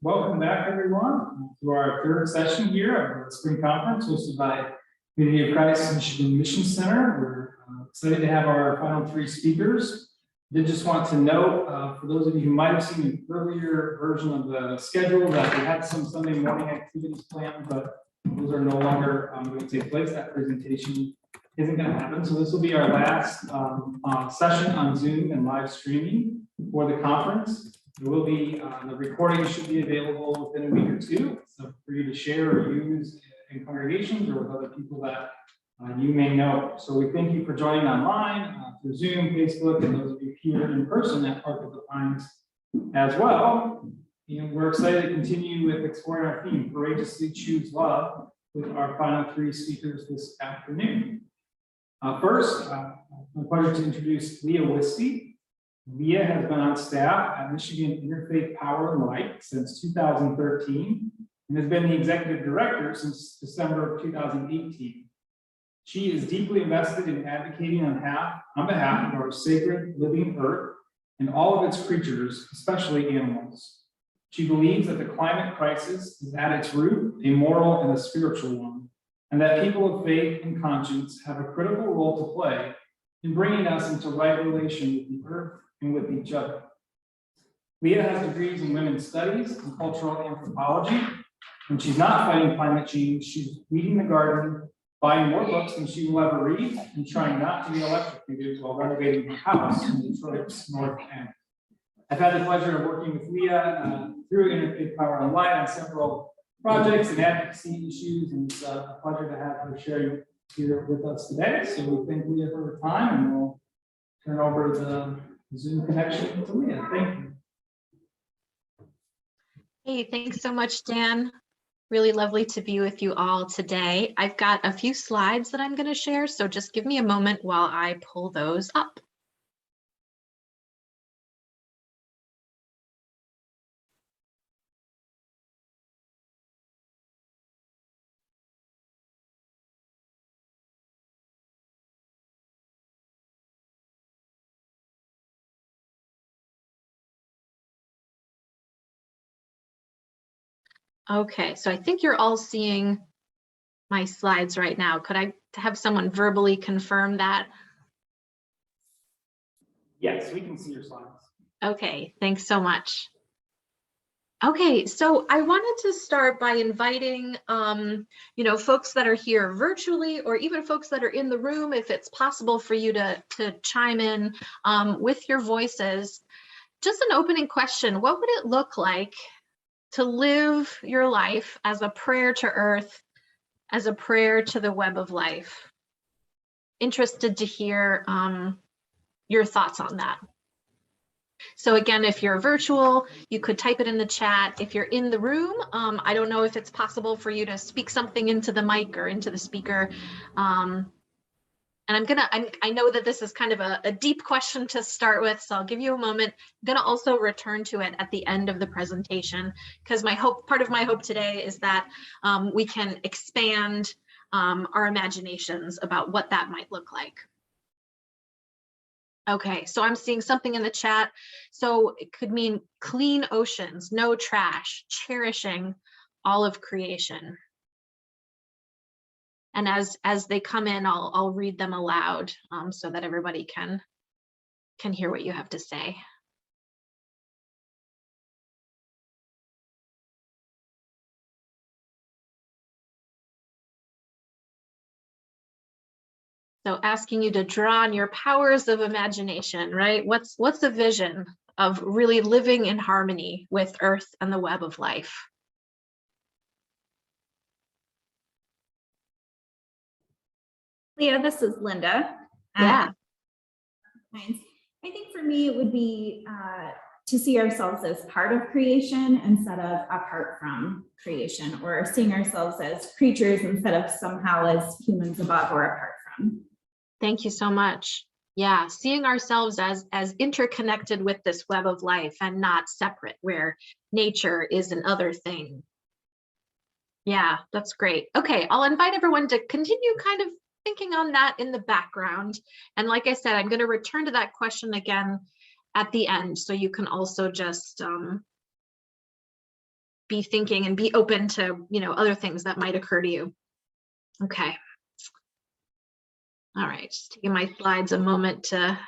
Welcome back, everyone, to our third session here of the spring conference hosted by Community of Christ Michigan Mission Center. We're excited to have our final three speakers. I did just want to note, for those of you who might have seen an earlier version of the schedule, that we had some Sunday morning activities planned, but those are no longer going to take place. That presentation isn't going to happen. So this will be our last session on Zoom and live streaming for the conference. It will be, the recording should be available within a week or two, so for you to share or use in congregations or with other people that you may know. So we thank you for joining online through Zoom, Facebook, and those of you here in person at Park of the Pines as well. And we're excited to continue with exploring our theme, Courageously Choose Love, with our final three speakers this afternoon. First, my pleasure to introduce Leah Wiste. Leah has been on staff at Michigan Interfaith Power and Light since 2013 and has been the executive director since December of 2018. She is deeply invested in advocating on behalf of our sacred living earth and all of its creatures, especially animals. She believes that the climate crisis is at its root a moral and a spiritual one, and that people of faith and conscience have a critical role to play in bringing us into right relation with the earth and with each other. Leah has degrees in women's studies and cultural anthropology. When she's not fighting climate change, she's weeding the garden, buying more books than she will ever read, and trying not to be electrocuted while renovating her house in Detroit's North End. I've had the pleasure of working with Leah through Interfaith Power and Light on several projects and advocacy issues, and it's a pleasure to have her share here with us today. So we thank Leah for her time, and we'll turn over the Zoom connection to Leah. Thank you. Hey, thanks so much, Dan. Really lovely to be with you all today. I've got a few slides that I'm going to share, so just give me a moment while I pull those up. Okay, so I think you're all seeing my slides right now. Could I have someone verbally confirm that? Yes, we can see your slides. Okay, thanks so much. Okay, so I wanted to start by inviting, folks that are here virtually, or even folks that are in the room, if it's possible for you to chime in with your voices. Just an opening question: what would it look like to live your life as a prayer to earth, as a prayer to the web of life? Interested to hear your thoughts on that. So again, if you're virtual, you could type it in the chat. If you're in the room, I don't know if it's possible for you to speak something into the mic or into the speaker. And I know that this is kind of a deep question to start with, so I'll give you a moment. I'm gonna also return to it at the end of the presentation, because part of my hope today is that we can expand our imaginations about what that might look like. Okay, so I'm seeing something in the chat. So it could mean clean oceans, no trash, cherishing all of creation. And as they come in, I'll read them aloud so that everybody can hear what you have to say. So asking you to draw on your powers of imagination, right? What's a vision of really living in harmony with Earth and the web of life? Leah, this is Linda. Yeah. I think for me, it would be to see ourselves as part of creation instead of apart from creation, or seeing ourselves as creatures instead of somehow as humans above or apart from. Thank you so much. Yeah, seeing ourselves as interconnected with this web of life and not separate, where nature is an other thing. Yeah, that's great. Okay, I'll invite everyone to continue kind of thinking on that in the background. And like I said, I'm going to return to that question again at the end, so you can also just be thinking and be open to, other things that might occur to you. Okay. All right, just taking my slides a moment to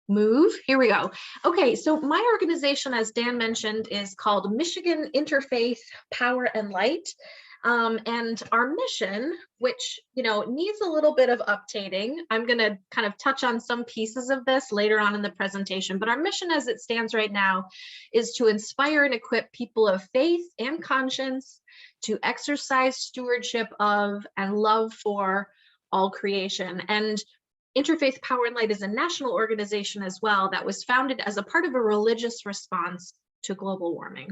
move. Here we go. Okay, so my organization, as Dan mentioned, is called Michigan Interfaith Power and Light. And our mission, which, needs a little bit of updating. I'm going to kind of touch on some pieces of this later on in the presentation, but our mission as it stands right now is to inspire and equip people of faith and conscience to exercise stewardship of and love for all creation. And Interfaith Power and Light is a national organization as well that was founded as a part of a religious response to global warming.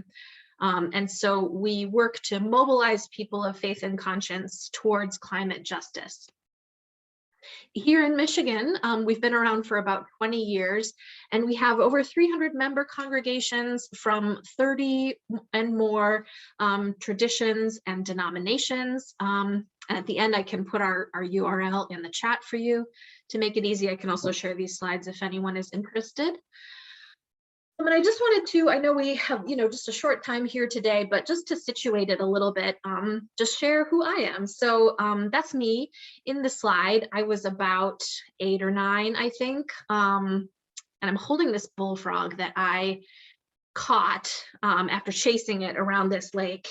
And so we work to mobilize people of faith and conscience towards climate justice. Here in Michigan, we've been around for about 20 years, and we have over 300 member congregations from 30 and more traditions and denominations. And at the end, I can put our URL in the chat for you to make it easy. I can also share these slides if anyone is interested. But I just wanted to, I know we have, just a short time here today, but just to situate it a little bit, just share who I am. So that's me in the slide. I was about 8 or 9, I think. And I'm holding this bullfrog that I caught after chasing it around this lake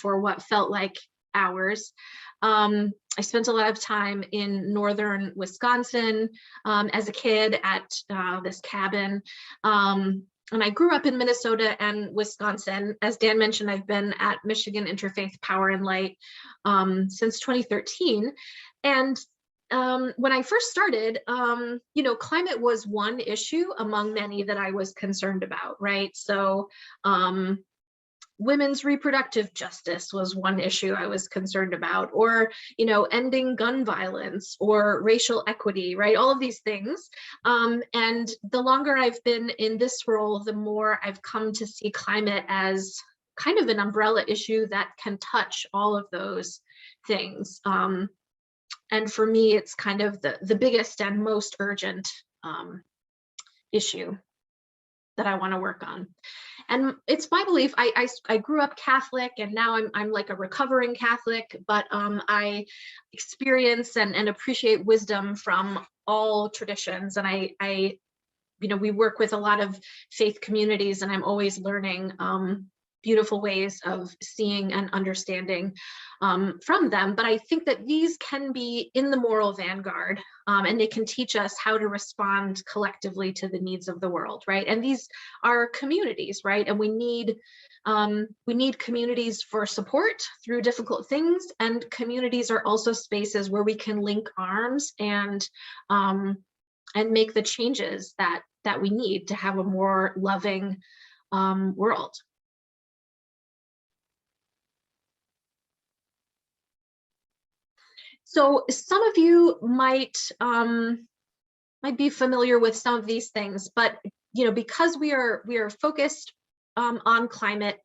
for what felt like hours. I spent a lot of time in northern Wisconsin as a kid at this cabin. And I grew up in Minnesota and Wisconsin. As Dan mentioned, I've been at Michigan Interfaith Power and Light since 2013. And when I first started, climate was one issue among many that I was concerned about, right? So women's reproductive justice was one issue I was concerned about, or, ending gun violence or racial equity, right? All of these things. And the longer I've been in this role, the more I've come to see climate as kind of an umbrella issue that can touch all of those things. And for me, it's kind of the biggest and most urgent issue that I want to work on. And it's my belief, I grew up Catholic, and now I'm like a recovering Catholic, but I experience and appreciate wisdom from all traditions. And we work with a lot of faith communities, and I'm always learning beautiful ways of seeing and understanding from them. But I think that these can be in the moral vanguard, and they can teach us how to respond collectively to the needs of the world, right? And these are communities, right? And we need communities for support through difficult things, and communities are also spaces where we can link arms and make the changes that we need to have a more loving world. So some of you might be familiar with some of these things, but because we are focused on climate,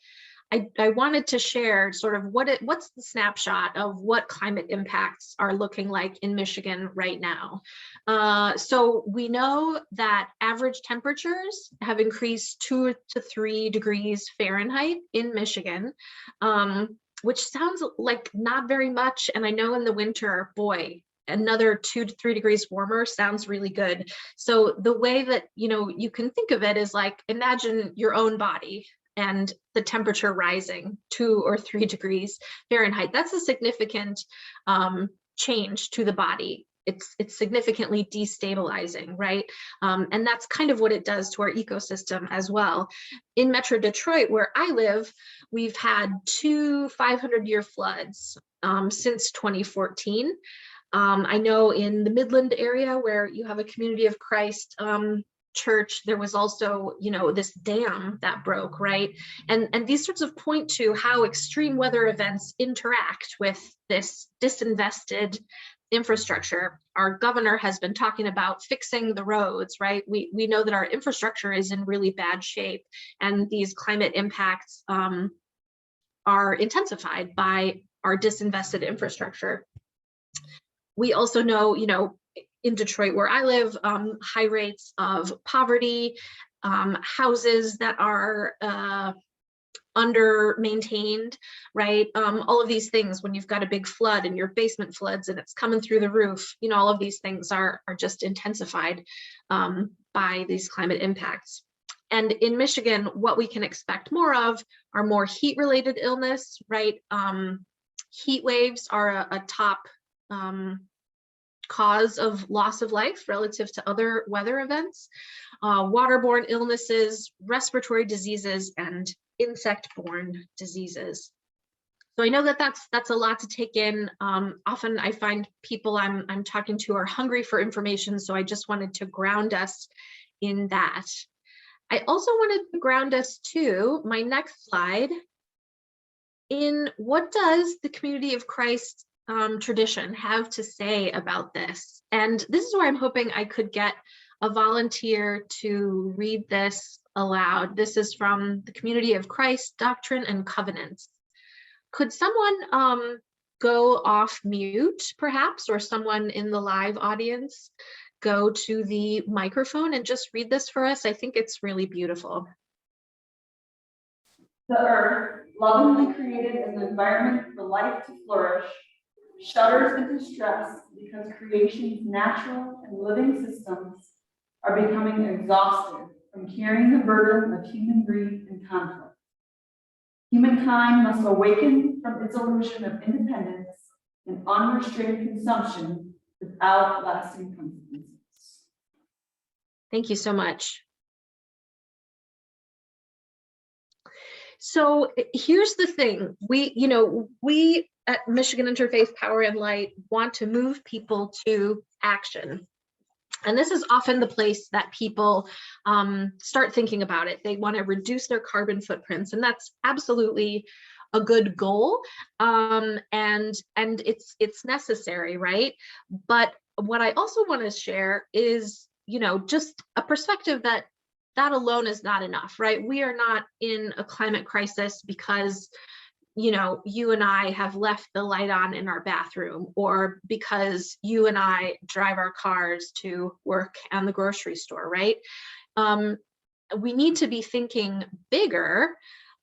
I wanted to share sort of what's the snapshot of what climate impacts are looking like in Michigan right now. So we know that average temperatures have increased 2 to 3 degrees Fahrenheit in Michigan. Which sounds like not very much. And I know in the winter, boy, another 2 to 3 degrees warmer sounds really good. So the way that, you can think of it is like, imagine your own body and the temperature rising 2 or 3 degrees Fahrenheit. That's a significant change to the body. It's significantly destabilizing, right? And that's kind of what it does to our ecosystem as well. In Metro Detroit, where I live, we've had 2 500-year floods since 2014. I know in the Midland area, where you have a Community of Christ church, there was also, this dam that broke, right? And these sorts of point to how extreme weather events interact with this disinvested infrastructure. Our governor has been talking about fixing the roads, right? We know that our infrastructure is in really bad shape, and these climate impacts are intensified by our disinvested infrastructure. We also know, in Detroit, where I live, high rates of poverty, houses that are under maintained, right? All of these things, when you've got a big flood and your basement floods and it's coming through the roof, you know, all of these things are just intensified by these climate impacts. And in Michigan, what we can expect more of are more heat-related illness, right? Heat waves are a top cause of loss of life relative to other weather events, waterborne illnesses, respiratory diseases, and insect-borne diseases. So I know that that's a lot to take in. Often I find people I'm talking to are hungry for information, so I just wanted to ground us in that. I also wanted to ground us to my next slide in what does the Community of Christ tradition have to say about this. And this is where I'm hoping I could get a volunteer to read this aloud. This is from the Community of Christ Doctrine and Covenants. Could someone go off mute perhaps, or someone in the live audience go to the microphone and just read this for us? I think it's really beautiful. The earth, lovingly created as an environment for life to flourish, shudders in distress because creation's natural and living systems are becoming exhausted from carrying the burden of human greed and conflict. Humankind must awaken from its illusion of independence and unrestrained consumption without lasting consequences. Thank you so much. So here's the thing, we at Michigan Interfaith Power and Light want to move people to action. And this is often the place that people start thinking about it. They want to reduce their carbon footprints, and that's absolutely a good goal. And it's necessary, right? But what I also want to share is, just a perspective that alone is not enough, right? We are not in a climate crisis because you and I have left the light on in our bathroom, or because you and I drive our cars to work and the grocery store, right? We need to be thinking bigger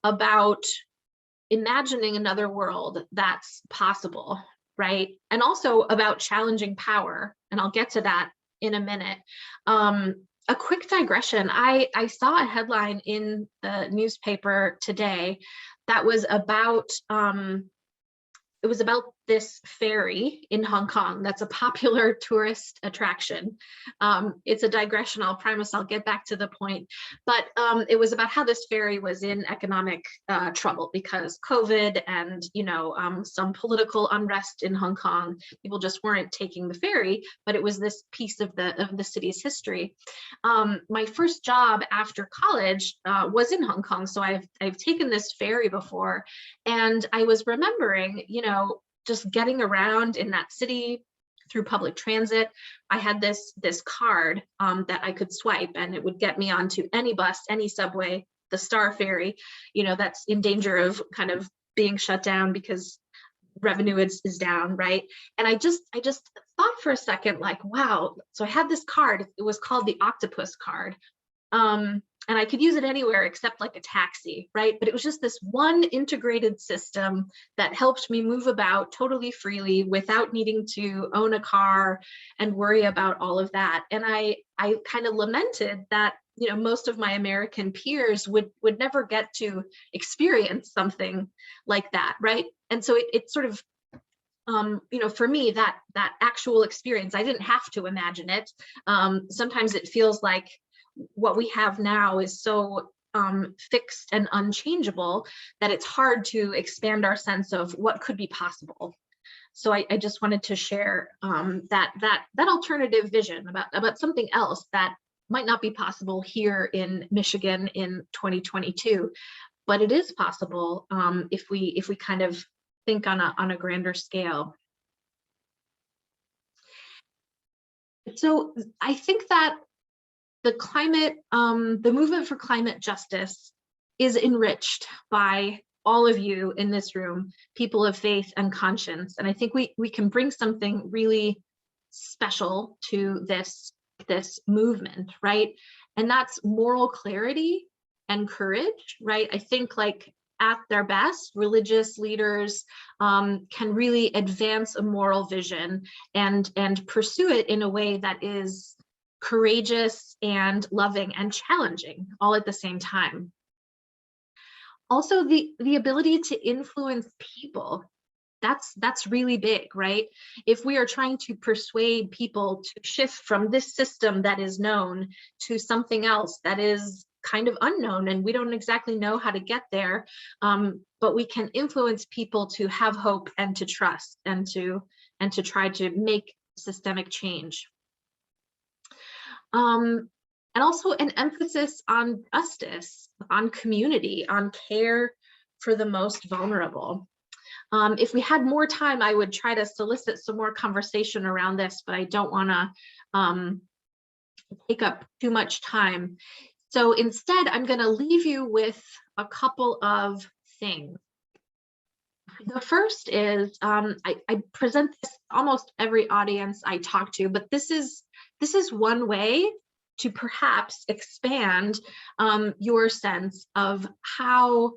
about imagining another world that's possible, right? And also about challenging power, and I'll get to that in a minute. A quick digression, I saw a headline in the newspaper today that was about it was about this ferry in Hong Kong that's a popular tourist attraction. It's a digression, I'll promise I'll get back to the point. But it was about how this ferry was in economic trouble because COVID and some political unrest in Hong Kong. People just weren't taking the ferry, but it was this piece of the city's history. My first job after college was in Hong Kong, so I've taken this ferry before, and I was remembering, just getting around in that city through public transit. I had this card that I could swipe, and it would get me onto any bus, any subway, the Star Ferry, that's in danger of kind of being shut down because revenue is down, right? And I just thought for a second, like, wow, so I had this card, it was called the octopus card. And I could use it anywhere except like a taxi, right? But it was just this one integrated system that helped me move about totally freely without needing to own a car and worry about all of that. And I kind of lamented that, most of my American peers would never get to experience something like that, right? And so it sort of, for me, that actual experience, I didn't have to imagine it. Sometimes it feels like what we have now is so fixed and unchangeable that it's hard to expand our sense of what could be possible. So I just wanted to share that alternative vision about something else that might not be possible here in Michigan in 2022, but it is possible if we kind of think on a grander scale. So I think that the movement for climate justice is enriched by all of you in this room, people of faith and conscience. And I think we can bring something really special to this movement, right? And that's moral clarity and courage, right? I think, like, at their best, religious leaders can really advance a moral vision and pursue it in a way that is courageous and loving and challenging all at the same time. Also, the ability to influence people, that's really big, right? If we are trying to persuade people to shift from this system that is known to something else that is kind of unknown and we don't exactly know how to get there, but we can influence people to have hope and to trust and to try to make systemic change. And also an emphasis on justice, on community, on care for the most vulnerable. If we had more time, I would try to solicit some more conversation around this, but I don't want to take up too much time. So instead, I'm going to leave you with a couple of things. The first is, I present this almost every audience I talk to, but this is one way to perhaps expand your sense of how,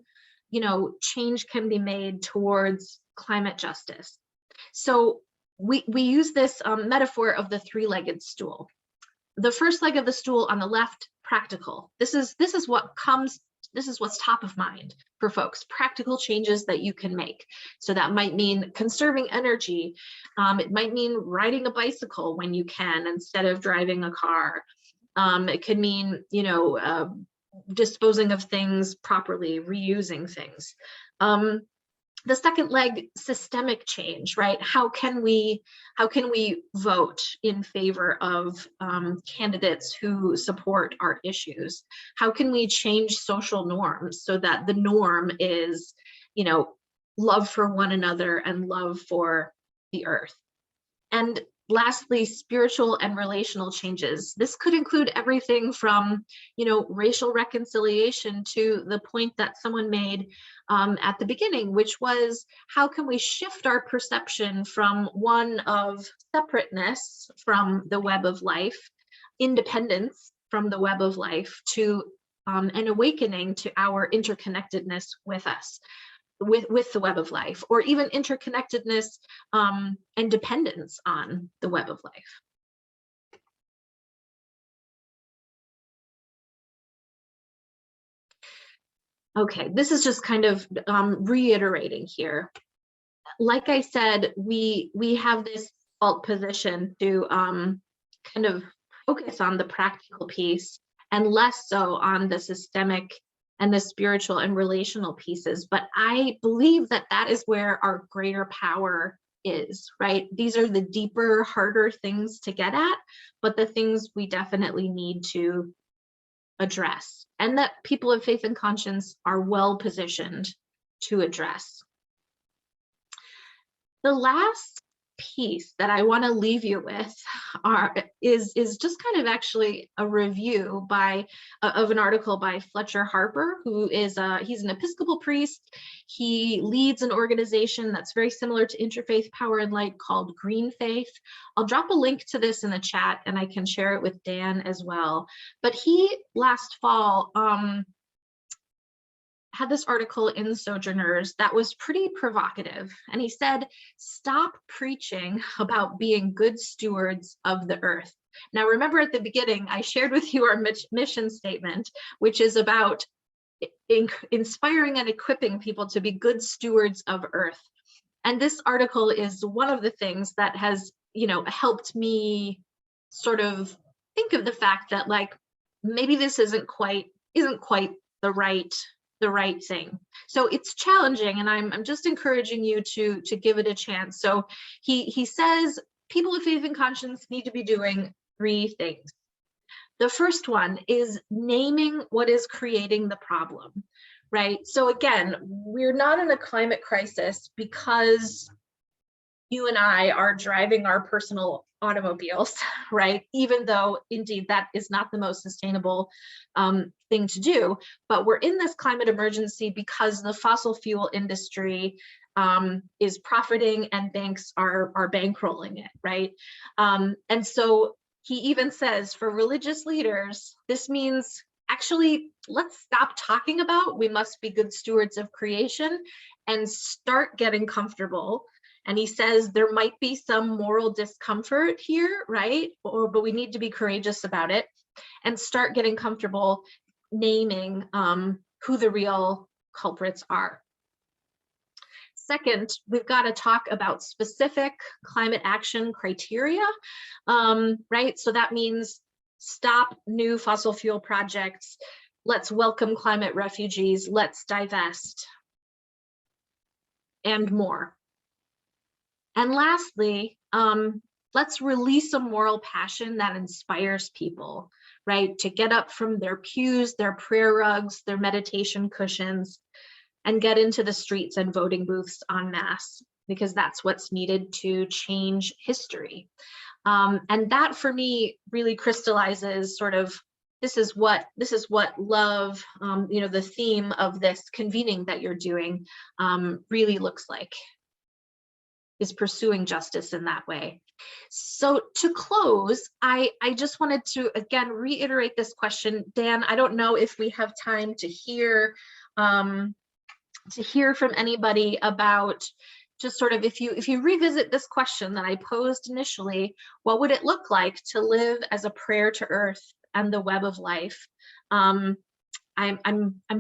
you know, change can be made towards climate justice. So we use this metaphor of the three-legged stool. The first leg of the stool on the left, practical. This is what's top of mind for folks, practical changes that you can make. So that might mean conserving energy. It might mean riding a bicycle when you can instead of driving a car. It could mean, you know, disposing of things properly, reusing things. The second leg, systemic change, right? How can we vote in favor of candidates who support our issues? How can we change social norms so that the norm is, you know, love for one another and love for the earth? And lastly, spiritual and relational changes. This could include everything from, you know, racial reconciliation to the point that someone made at the beginning, which was how can we shift our perception from one of separateness from the web of life, independence from the web of life, to an awakening to our interconnectedness with us. With the web of life, or even interconnectedness and dependence on the web of life. Okay, this is just kind of reiterating here. Like I said, we have this default position to kind of focus on the practical piece and less so on the systemic and the spiritual and relational pieces. But I believe that that is where our greater power is, right? These are the deeper, harder things to get at, but the things we definitely need to address, and that people of faith and conscience are well positioned to address. The last piece that I want to leave you with is just kind of actually a review of an article by Fletcher Harper, who is he's an Episcopal priest. He leads an organization that's very similar to Interfaith Power and Light called Green Faith. I'll drop a link to this in the chat and I can share it with Dan as well. But he last fall had this article in Sojourners that was pretty provocative. And he said, stop preaching about being good stewards of the earth. Now, remember at the beginning, I shared with you our mission statement, which is about inspiring and equipping people to be good stewards of earth. And this article is one of the things that has, you know, helped me sort of think of the fact that, like, maybe this isn't quite the right thing. So it's challenging, and I'm just encouraging you to give it a chance. So he says people of faith and conscience need to be doing 3 things. The first one is naming what is creating the problem, right? So again, we're not in a climate crisis because you and I are driving our personal automobiles, right? Even though indeed that is not the most sustainable thing to do, but we're in this climate emergency because the fossil fuel industry is profiting and banks are bankrolling it, right? And so he even says for religious leaders, this means actually, let's stop talking about we must be good stewards of creation and start getting comfortable. And he says there might be some moral discomfort here, right? But we need to be courageous about it and start getting comfortable naming who the real culprits are. Second, we've got to talk about specific climate action criteria, right? So that means stop new fossil fuel projects. Let's welcome climate refugees. Let's divest, and more. And lastly, let's release a moral passion that inspires people, right? To get up from their pews, their prayer rugs, their meditation cushions, and get into the streets and voting booths en masse, because that's what's needed to change history. And that for me really crystallizes sort of, this is what love, the theme of this convening that you're doing really looks like, is pursuing justice in that way. So to close, I just wanted to again reiterate this question. Dan, I don't know if we have time to hear from anybody about just sort of, if you revisit this question that I posed initially, what would it look like to live as a prayer to earth and the web of life? I'm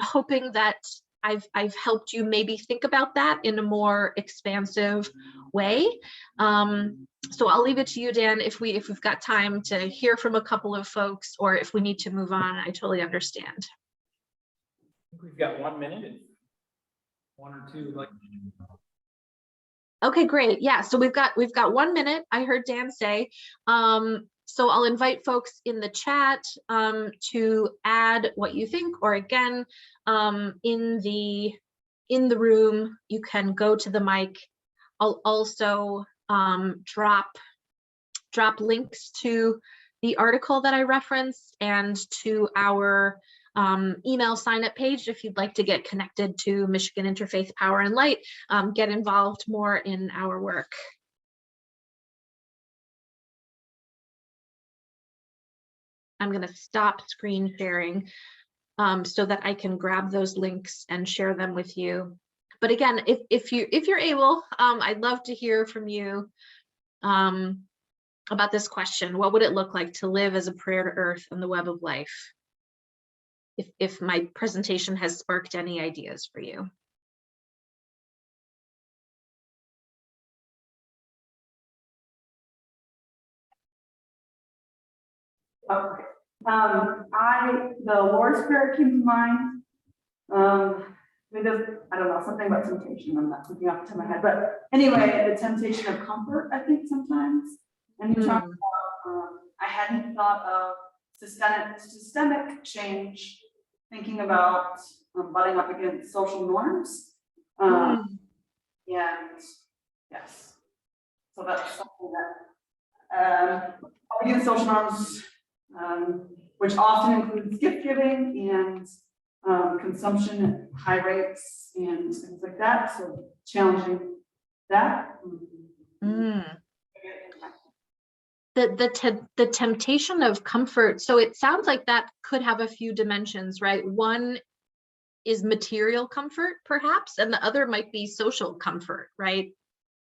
hoping that I've helped you maybe think about that in a more expansive way. So I'll leave it to you, Dan, if we've got time to hear from a couple of folks, or if we need to move on. I totally understand. I think we've got 1 minute. If one or two like. Okay, great. Yeah, so we've got 1 minute. I heard Dan say. So I'll invite folks in the chat to add what you think, or again, in the room, you can go to the mic. I'll also drop links to the article that I referenced and to our email sign up page if you'd like to get connected to Michigan Interfaith Power and Light, get involved more in our work. I'm going to stop screen sharing so that I can grab those links and share them with you. But again, if you're able, I'd love to hear from you about this question. What would it look like to live as a prayer to earth on the web of life? If my presentation has sparked any ideas for you. Okay. The Lord's Prayer came to mind. I don't know, something about temptation. I'm not thinking off the top of my head, but anyway, the temptation of comfort, I think sometimes. And you talk about, I hadn't thought of systemic change, thinking about butting up against social norms. And yes, so that's something that against social norms, which often includes gift giving and consumption at high rates and things like that. So challenging that. The temptation of comfort. So it sounds like that could have a few dimensions, right? One is material comfort, perhaps, and the other might be social comfort, right?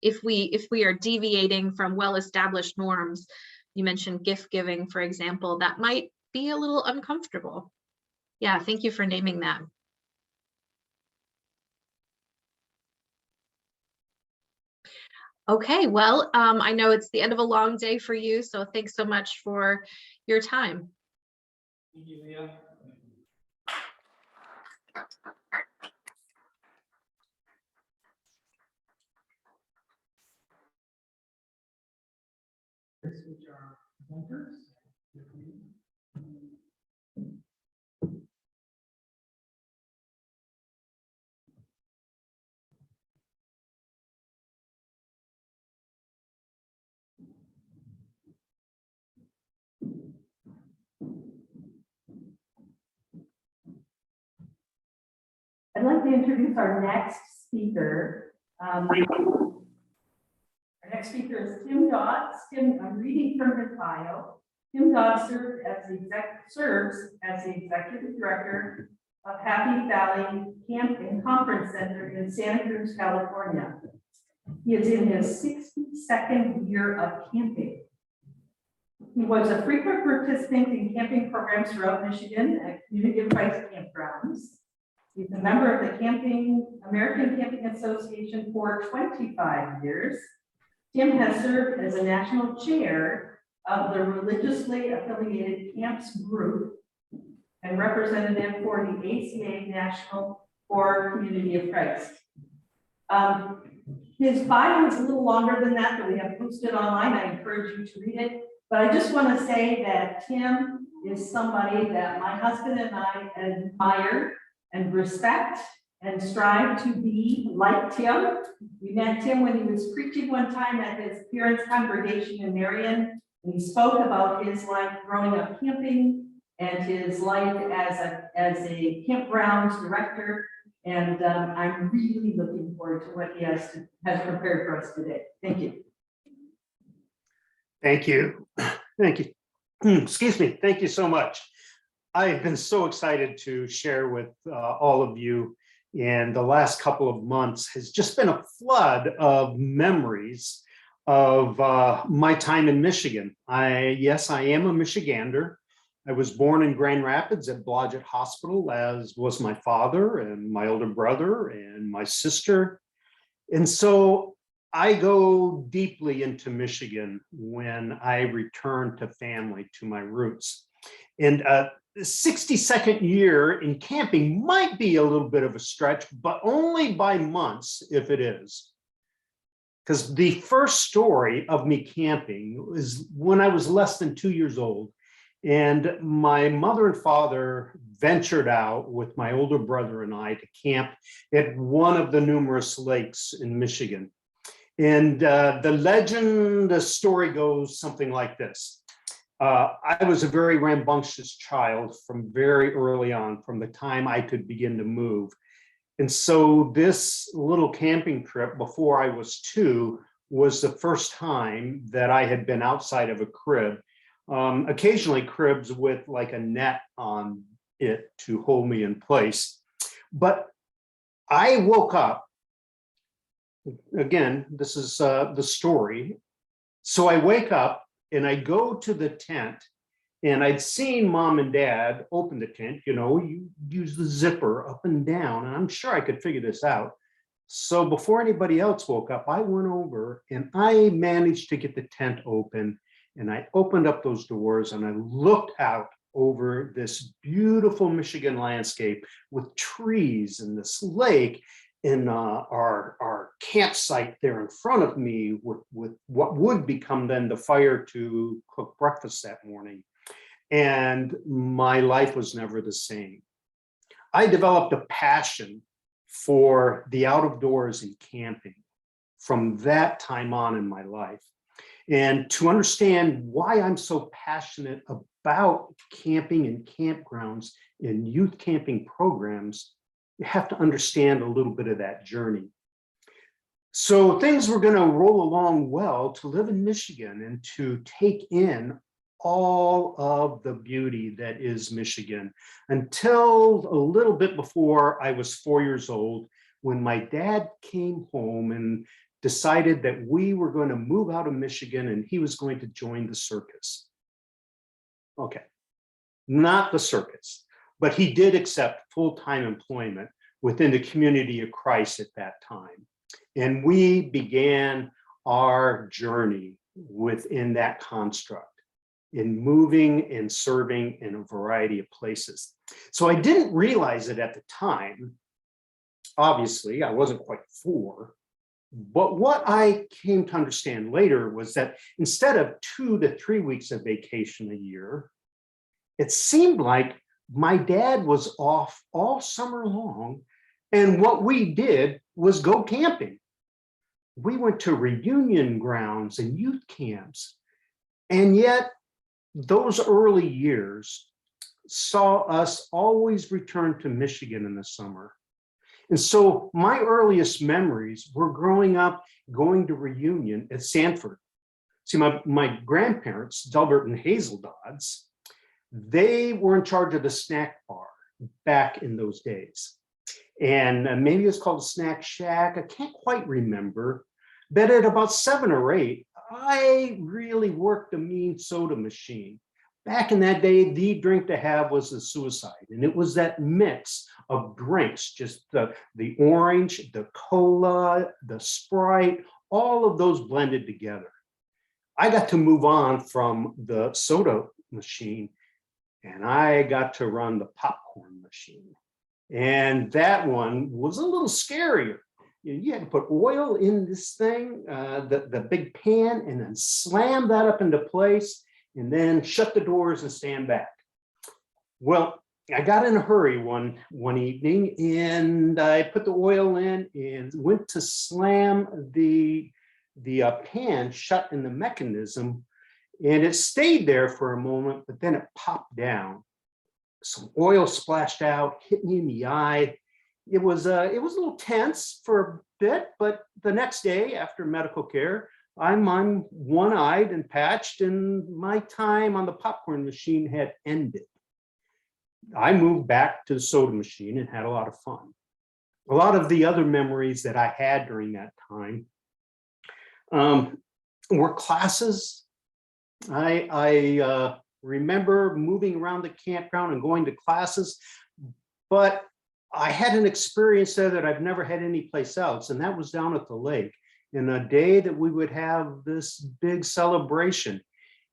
If we are deviating from well-established norms, you mentioned gift giving, for example, that might be a little uncomfortable. Yeah, thank you for naming that. Okay, well, I know it's the end of a long day for you, so thanks so much for your time. Thank you, Leah. Switch our presenters. I'd like to introduce our next speaker. Our next speaker is Tim Dodds. Tim, I'm reading from his bio. Tim Dodds serves as the executive director of Happy Valley Camp and Conference Center in Santa Cruz, California. He is in his 62nd year of camping. He was a frequent participant in camping programs throughout Michigan at Community of Christ campgrounds. He's a member of the American Camping Association for 25 years. Tim has served as a national chair of the religiously affiliated camps group and representative for the ACA National for Community of Christ. His bio is a little longer than that, but we have posted online. I encourage you to read it. But I just want to say that Tim is somebody that my husband and I admire and respect and strive to be like Tim. We met Tim when he was preaching one time at his parents' congregation in Marion, and he spoke about his life growing up camping and his life as a campgrounds director. And I'm really looking forward to what he has prepared for us today. Thank you. Thank you. Thank you. Excuse me. Thank you so much. I've been so excited to share with all of you, and the last couple of months has just been a flood of memories of my time in Michigan. Yes, I am a Michigander. I was born in Grand Rapids at Blodgett Hospital, as was my father and my older brother and my sister. And so I go deeply into Michigan when I return to family, to my roots. And the 62nd year in camping might be a little bit of a stretch, but only by months if it is. Because the first story of me camping was when I was less than 2 years old. And my mother and father ventured out with my older brother and I to camp at one of the numerous lakes in Michigan. And the story goes something like this. I was a very rambunctious child from very early on, from the time I could begin to move. And so this little camping trip before I was 2 was the first time that I had been outside of a crib. Occasionally cribs with like a net on it to hold me in place. But I woke up, again, this is the story. So I wake up and I go to the tent, and I'd seen mom and dad open the tent, you use the zipper up and down, and I'm sure I could figure this out. So before anybody else woke up, I went over and I managed to get the tent open. And I opened up those doors and I looked out over this beautiful Michigan landscape with trees and this lake and our campsite there in front of me with what would become then the fire to cook breakfast that morning. And my life was never the same. I developed a passion for the out of doors and camping from that time on in my life. And to understand why I'm so passionate about camping and campgrounds and youth camping programs, you have to understand a little bit of that journey. So things were going to roll along well to live in Michigan and to take in all of the beauty that is Michigan until a little bit before I was 4 years old, when my dad came home and decided that we were going to move out of Michigan and he was going to join the circus. Okay, not the circus, but he did accept full-time employment within the Community of Christ at that time. And we began our journey within that construct in moving and serving in a variety of places. So I didn't realize it at the time. Obviously, I wasn't quite 4. But what I came to understand later was that instead of 2 to 3 weeks of vacation a year, it seemed like my dad was off all summer long, and what we did was go camping. We went to reunion grounds and youth camps, and yet those early years saw us always return to Michigan in the summer. And so my earliest memories were growing up, going to reunion at Sanford. See, my grandparents, Delbert and Hazel Dodds, they were in charge of the snack bar back in those days. And maybe it's called a snack shack. I can't quite remember. But at about 7 or 8, I really worked a mean soda machine. Back in that day, the drink to have was the suicide. And it was that mix of drinks, just the orange, the cola, the Sprite, all of those blended together. I got to move on from the soda machine and I got to run the popcorn machine. And that one was a little scarier. You had to put oil in this thing, the big pan, and then slam that up into place and then shut the doors and stand back. Well, I got in a hurry one evening and I put the oil in and went to slam the pan shut in the mechanism, and it stayed there for a moment, but then it popped down. Some oil splashed out, hit me in the eye. It was a little tense for a bit, but the next day after medical care, I'm one-eyed and patched, and my time on the popcorn machine had ended. I moved back to the soda machine and had a lot of fun. A lot of the other memories that I had during that time were classes. I remember moving around the campground and going to classes, but I had an experience there that I've never had anyplace else, and that was down at the lake in a day that we would have this big celebration.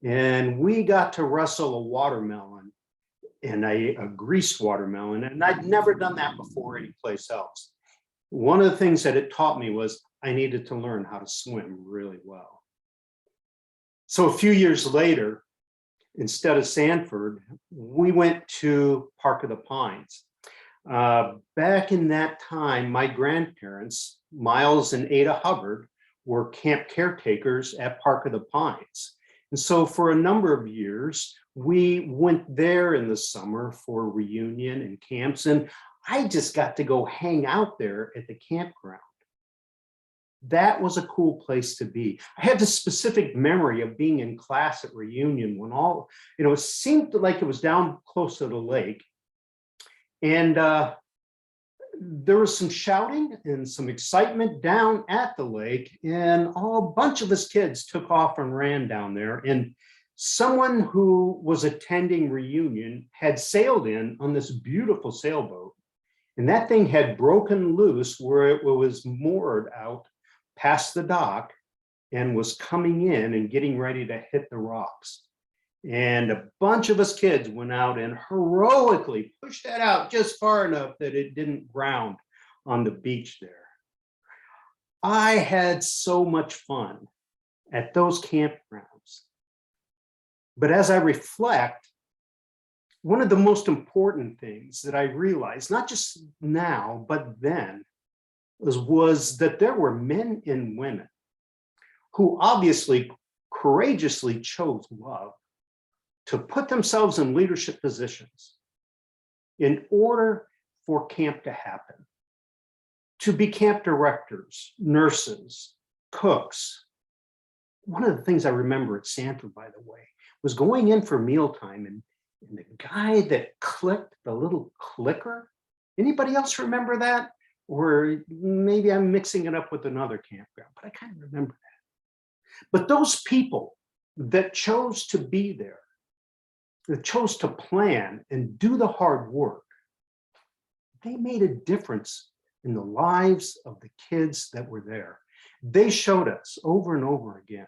And we got to wrestle a watermelon, and a greased watermelon, and I'd never done that before anyplace else. One of the things that it taught me was I needed to learn how to swim really well. So a few years later, instead of Sanford, we went to Park of the Pines. Back in that time, my grandparents, Miles and Ada Hubbard, were camp caretakers at Park of the Pines. And so for a number of years, we went there in the summer for reunion and camps, and I just got to go hang out there at the campground. That was a cool place to be. I had this specific memory of being in class at reunion when it seemed like it was down close to the lake. And there was some shouting and some excitement down at the lake, and a bunch of us kids took off and ran down there. And someone who was attending reunion had sailed in on this beautiful sailboat, and that thing had broken loose where it was moored out past the dock and was coming in and getting ready to hit the rocks. And a bunch of us kids went out and heroically pushed that out just far enough that it didn't ground on the beach there. I had so much fun at those campgrounds. But as I reflect, one of the most important things that I realized, not just now, but then, was that there were men and women who obviously courageously chose love to put themselves in leadership positions in order for camp to happen, to be camp directors, nurses, cooks. One of the things I remember at Sanford, by the way, was going in for mealtime, and the guy that clicked the little clicker. Anybody else remember that? Or maybe I'm mixing it up with another campground, but I kind of remember that. But those people that chose to be there, that chose to plan and do the hard work, they made a difference in the lives of the kids that were there. They showed us over and over again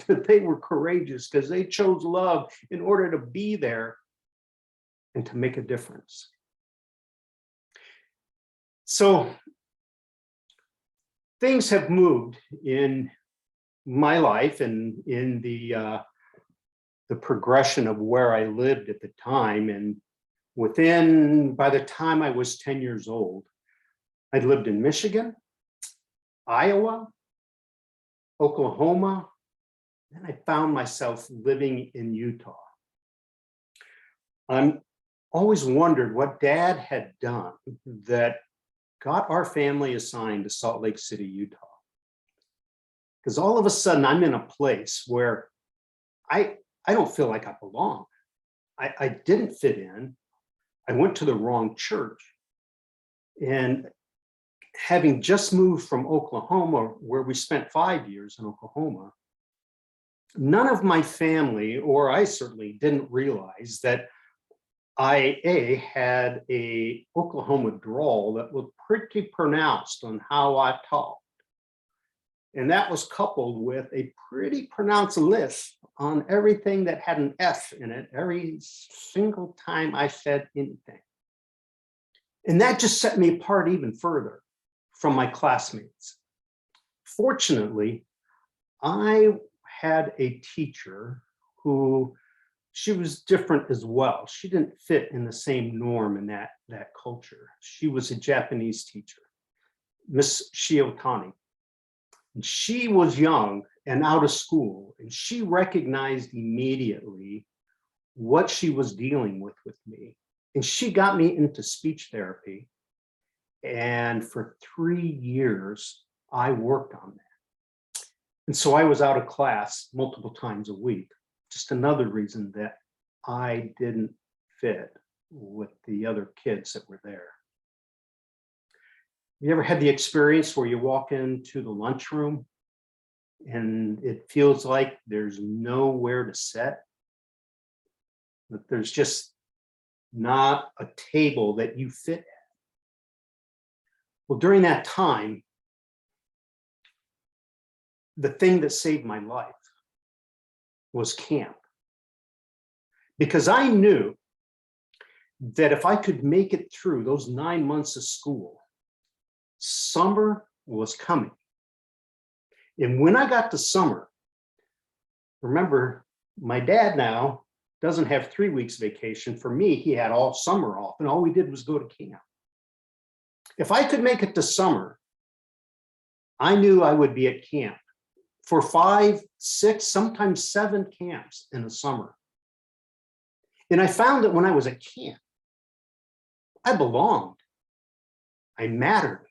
that they were courageous because they chose love in order to be there and to make a difference. So things have moved in my life and in the progression of where I lived at the time. And by the time I was 10 years old, I'd lived in Michigan, Iowa, Oklahoma, and I found myself living in Utah. I always wondered what Dad had done that got our family assigned to Salt Lake City, Utah. Because all of a sudden I'm in a place where I don't feel like I belong. I didn't fit in. I went to the wrong church. And having just moved from Oklahoma, where we spent 5 years in Oklahoma, none of my family, or I certainly didn't realize that I had a Oklahoma drawl that was pretty pronounced on how I talked. And that was coupled with a pretty pronounced lisp on everything that had an F in it every single time I said anything. And that just set me apart even further from my classmates. Fortunately, I had a teacher who, she was different as well. She didn't fit in the same norm in that culture. She was a Japanese teacher, Miss Shiotani. And she was young and out of school, and she recognized immediately what she was dealing with me. And she got me into speech therapy. And for 3 years, I worked on that. And so I was out of class multiple times a week. Just another reason that I didn't fit with the other kids that were there. You ever had the experience where you walk into the lunchroom and it feels like there's nowhere to sit? That there's just not a table that you fit at. Well, during that time, the thing that saved my life was camp. Because I knew that if I could make it through those 9 months of school, summer was coming. And when I got to summer, remember, my dad now doesn't have 3 weeks vacation. For me, he had all summer off, and all we did was go to camp. If I could make it to summer, I knew I would be at camp for 5, 6, sometimes 7 camps in the summer. And I found that when I was at camp, I belonged. I mattered.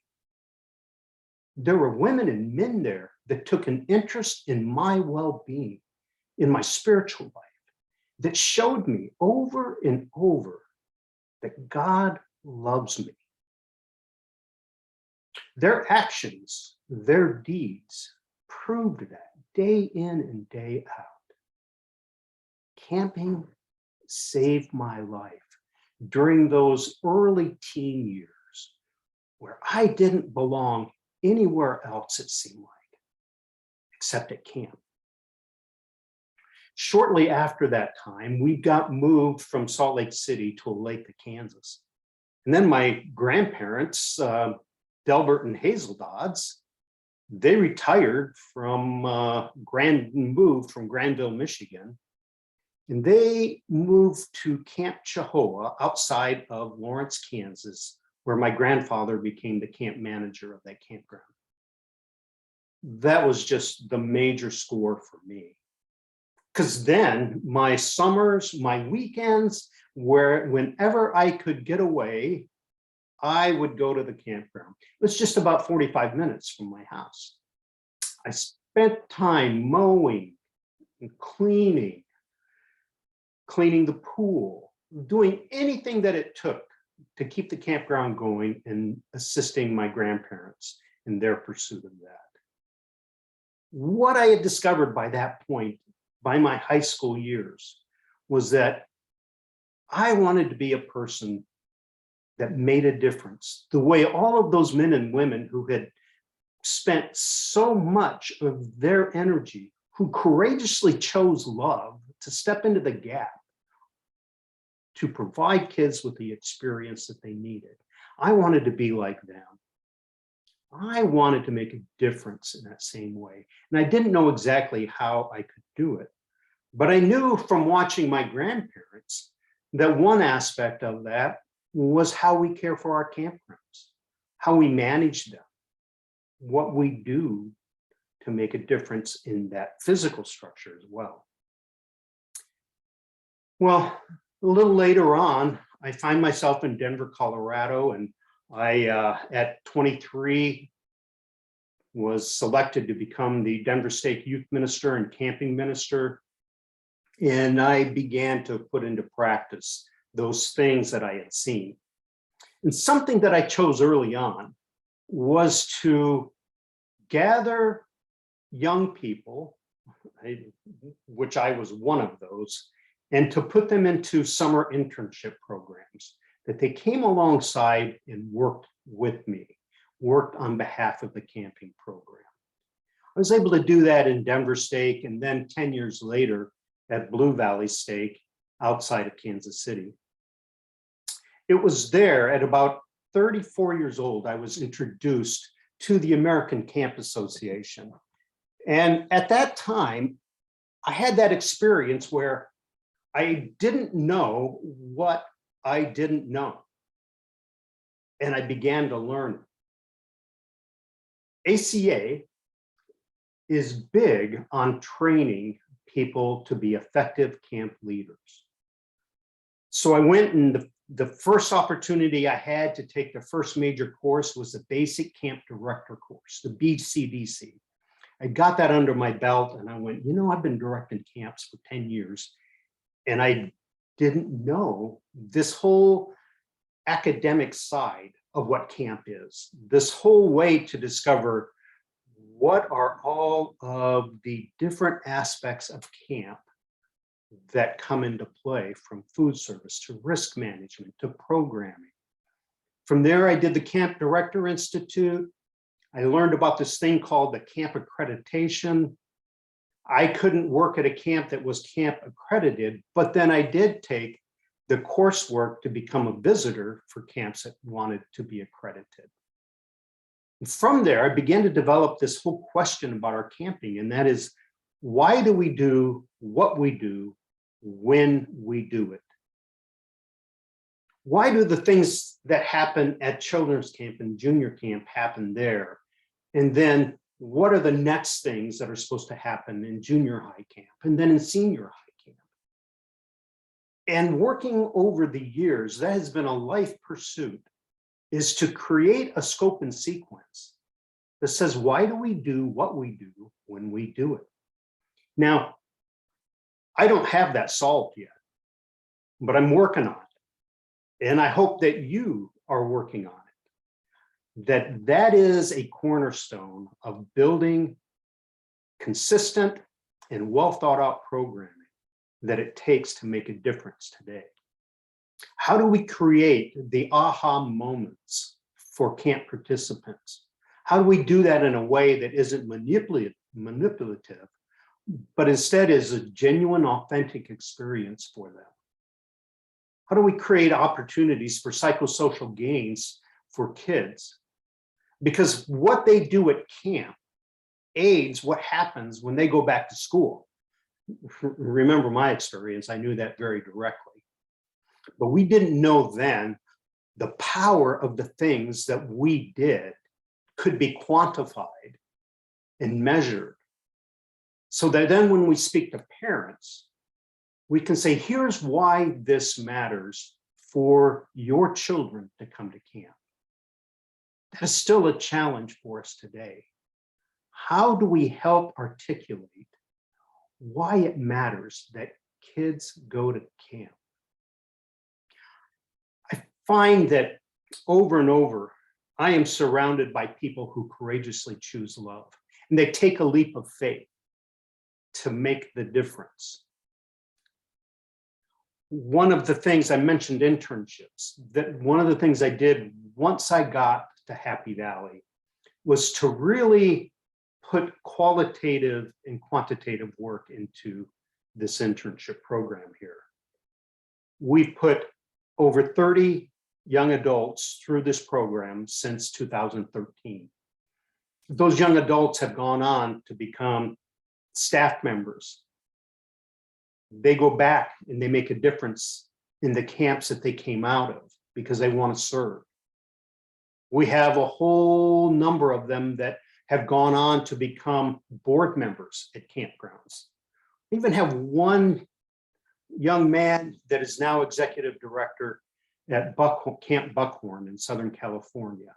There were women and men there that took an interest in my well-being, in my spiritual life, that showed me over and over that God loves me. Their actions, their deeds proved that day in and day out. Camping saved my life during those early teen years where I didn't belong anywhere else, it seemed like, except at camp. Shortly after that time, we got moved from Salt Lake City to Olathe, Kansas. And then my grandparents, Delbert and Hazel Dodds, they retired from moved from Granville, Michigan. And they moved to Camp Chihuahua outside of Lawrence, Kansas, where my grandfather became the camp manager of that campground. That was just the major score for me. Because then my summers, my weekends, whenever I could get away, I would go to the campground. It was just about 45 minutes from my house. I spent time mowing and cleaning the pool, doing anything that it took to keep the campground going and assisting my grandparents in their pursuit of that. What I had discovered by that point, by my high school years, was that I wanted to be a person that made a difference, the way all of those men and women who had spent so much of their energy, who courageously chose love to step into the gap, to provide kids with the experience that they needed. I wanted to be like them. I wanted to make a difference in that same way. And I didn't know exactly how I could do it. But I knew from watching my grandparents that one aspect of that was how we care for our campgrounds, how we manage them, what we do to make a difference in that physical structure as well. Well, a little later on, I find myself in Denver, Colorado, and I, at 23, was selected to become the Denver State Youth Minister and Camping Minister. And I began to put into practice those things that I had seen. And something that I chose early on was to gather young people, which I was one of those, and to put them into summer internship programs that they came alongside and worked with me, worked on behalf of the camping program. I was able to do that in Denver State, and then 10 years later at Blue Valley State outside of Kansas City. It was there at about 34 years old, I was introduced to the American Camp Association. And at that time, I had that experience where I didn't know what I didn't know. And I began to learn. ACA is big on training people to be effective camp leaders. So I went, and the first opportunity I had to take the first major course was the basic camp director course, the BCDC. I got that under my belt and I went, you know, I've been directing camps for 10 years and I didn't know this whole academic side of what camp is, this whole way to discover what are all of the different aspects of camp that come into play, from food service to risk management to programming. From there, I did the Camp Director Institute. I learned about this thing called the camp accreditation. I couldn't work at a camp that was camp accredited, but then I did take the coursework to become a visitor for camps that wanted to be accredited. And from there, I began to develop this whole question about our camping, and that is, why do we do what we do when we do it? Why do the things that happen at children's camp and junior camp happen there? And then what are the next things that are supposed to happen in junior high camp and then in senior high camp? And working over the years, that has been a life pursuit, is to create a scope and sequence that says, why do we do what we do when we do it? Now, I don't have that solved yet, but I'm working on it. And I hope that you are working on it. That is a cornerstone of building consistent and well thought out programming that it takes to make a difference today. How do we create the aha moments for camp participants? How do we do that in a way that isn't manipulative, but instead is a genuine, authentic experience for them? How do we create opportunities for psychosocial gains for kids? Because what they do at camp aids what happens when they go back to school. Remember my experience, I knew that very directly. But we didn't know then the power of the things that we did could be quantified and measured. So that then when we speak to parents, we can say, here's why this matters for your children to come to camp. That is still a challenge for us today. How do we help articulate why it matters that kids go to camp? I find that over and over, I am surrounded by people who courageously choose love, and they take a leap of faith to make the difference. One of the things I mentioned, internships, that one of the things I did once I got to Happy Valley was to really put qualitative and quantitative work into this internship program here. We put over 30 young adults through this program since 2013. Those young adults have gone on to become staff members. They go back and they make a difference in the camps that they came out of because they want to serve. We have a whole number of them that have gone on to become board members at campgrounds. We even have one young man that is now executive director at Camp Buckhorn in Southern California.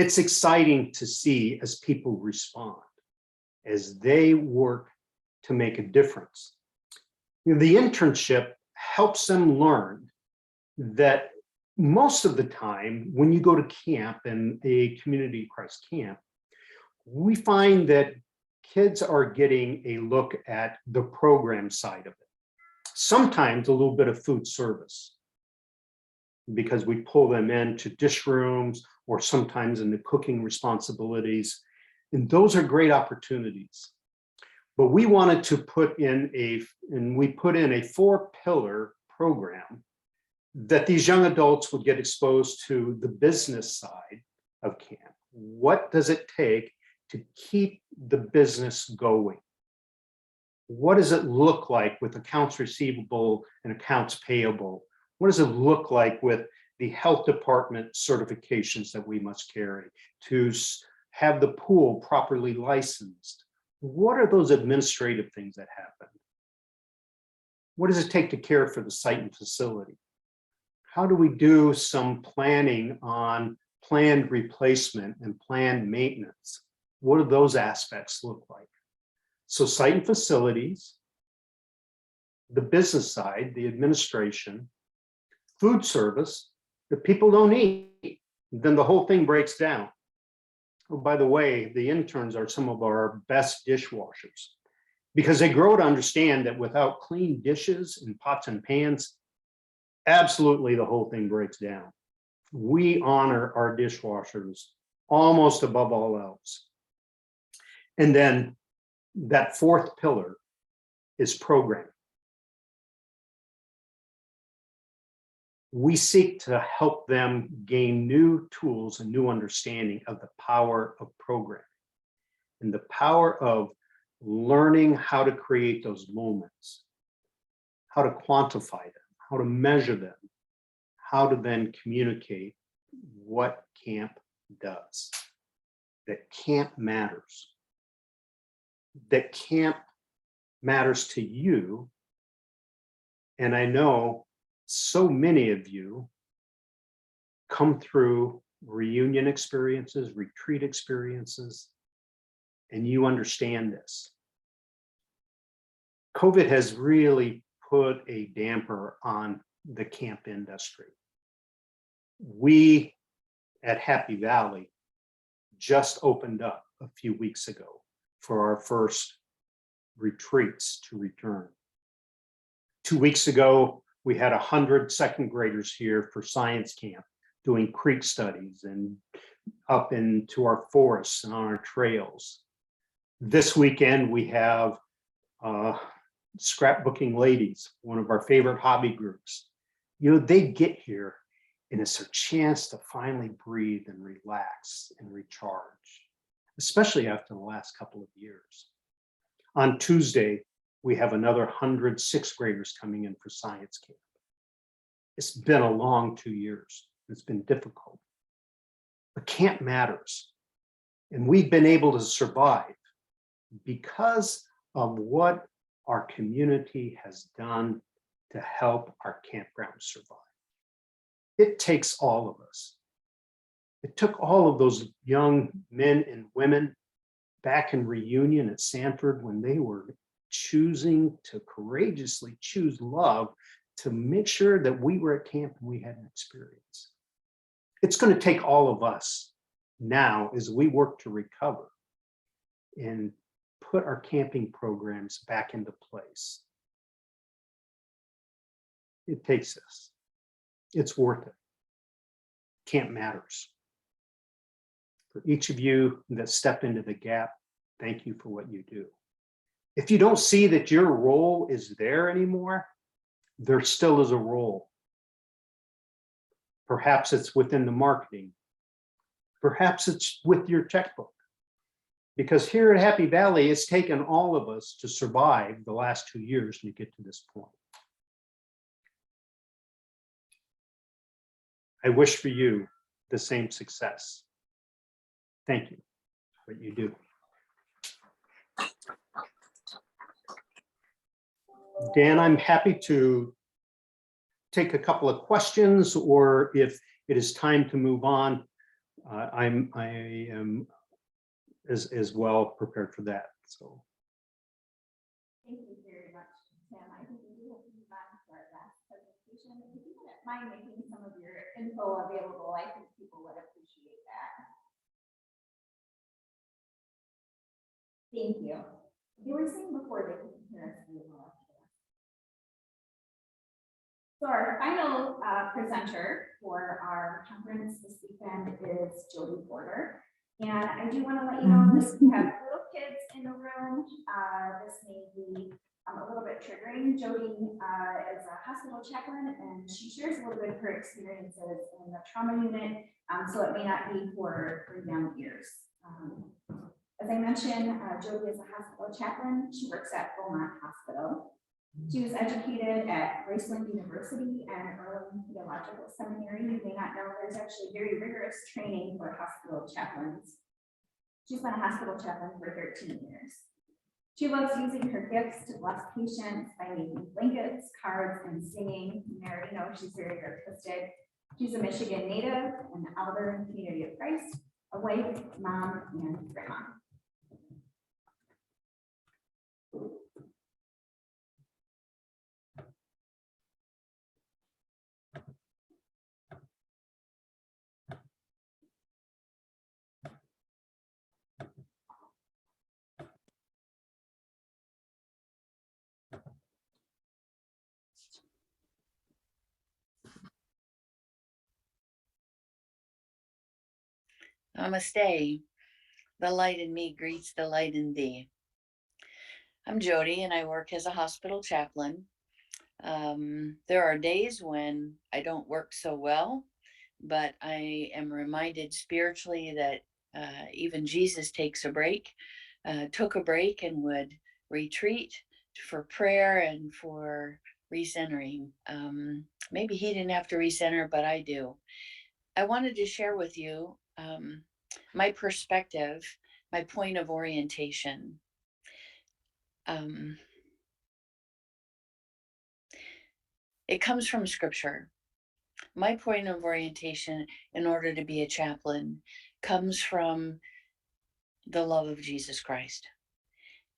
It's exciting to see as people respond, as they work to make a difference. The internship helps them learn that most of the time when you go to camp in a community Christ camp, we find that kids are getting a look at the program side of it. Sometimes a little bit of food service, because we pull them into dish rooms or sometimes into cooking responsibilities. And those are great opportunities. But we wanted to put in a 4-pillar program that these young adults would get exposed to the business side of camp. What does it take to keep the business going? What does it look like with accounts receivable and accounts payable? What does it look like with the health department certifications that we must carry to have the pool properly licensed? What are those administrative things that happen? What does it take to care for the site and facility? How do we do some planning on planned replacement and planned maintenance? What do those aspects look like? So site and facilities, the business side, the administration, food service. If people don't eat, then the whole thing breaks down. Oh, by the way, the interns are some of our best dishwashers because they grow to understand that without clean dishes and pots and pans, absolutely the whole thing breaks down. We honor our dishwashers almost above all else. And then that 4th pillar is programming. We seek to help them gain new tools and new understanding of the power of programming and the power of learning how to create those moments, how to quantify them, how to measure them, how to then communicate what camp does. That camp matters. That camp matters to you. And I know so many of you come through reunion experiences, retreat experiences, and you understand this. COVID has really put a damper on the camp industry. We at Happy Valley just opened up a few weeks ago for our first retreats to return. 2 weeks ago, we had 100 second graders here for science camp doing creek studies and up into our forests and on our trails. This weekend, we have scrapbooking ladies, one of our favorite hobby groups. You know, they get here and it's a chance to finally breathe and relax and recharge, especially after the last couple of years. On Tuesday, we have another 100 6th graders coming in for science camp. It's been a long 2 years. It's been difficult. But camp matters. And we've been able to survive because of what our community has done to help our campgrounds survive. It takes all of us. It took all of those young men and women back in reunion at Sanford when they were choosing to courageously choose love to make sure that we were at camp and we had an experience. It's going to take all of us now as we work to recover and put our camping programs back into place. It takes us. It's worth it. Camp matters. For each of you that step into the gap, thank you for what you do. If you don't see that your role is there anymore, there still is a role. Perhaps it's within the marketing. Perhaps it's with your checkbook. Because here at Happy Valley, it's taken all of us to survive the last 2 years to get to this point. I wish for you the same success. Thank you for what you do. Dan, I'm happy to take a couple of questions, or if it is time to move on, I am as well prepared for that. So Thank you very much, Tim. I think we do have to move on to our last presentation. If you wouldn't mind making some of your info available, I think people would appreciate that. Thank you. You were saying before they couldn't hear us really well. So our final presenter for our conference this weekend is Jody Porter. And I do want to let you know this, we have little kids in the room. This may be a little bit triggering. Jody is a hospital chaplain, and she shares a little bit of her experiences in the trauma unit. So it may not be for young ears. As I mentioned, Jody is a hospital chaplain. She works at Beaumont Hospital. She was educated at Graceland University and Early Theological Seminary. You may not know there's actually very rigorous training for hospital chaplains. She's been a hospital chaplain for 13 years. She loves using her gifts to bless patients by making blankets, cards, and singing. You already know she's very artistic. She's a Michigan native, an elder in the Community of Christ, a wife, mom, and grandma. Namaste. The light in me greets the light in thee. I'm Jody and I work as a hospital chaplain. There are days when I don't work so well, but I am reminded spiritually that even Jesus takes a break, took a break and would retreat for prayer and for recentering. Maybe he didn't have to recenter, but I do. I wanted to share with you my perspective, my point of orientation. It comes from scripture. My point of orientation in order to be a chaplain comes from the love of Jesus Christ.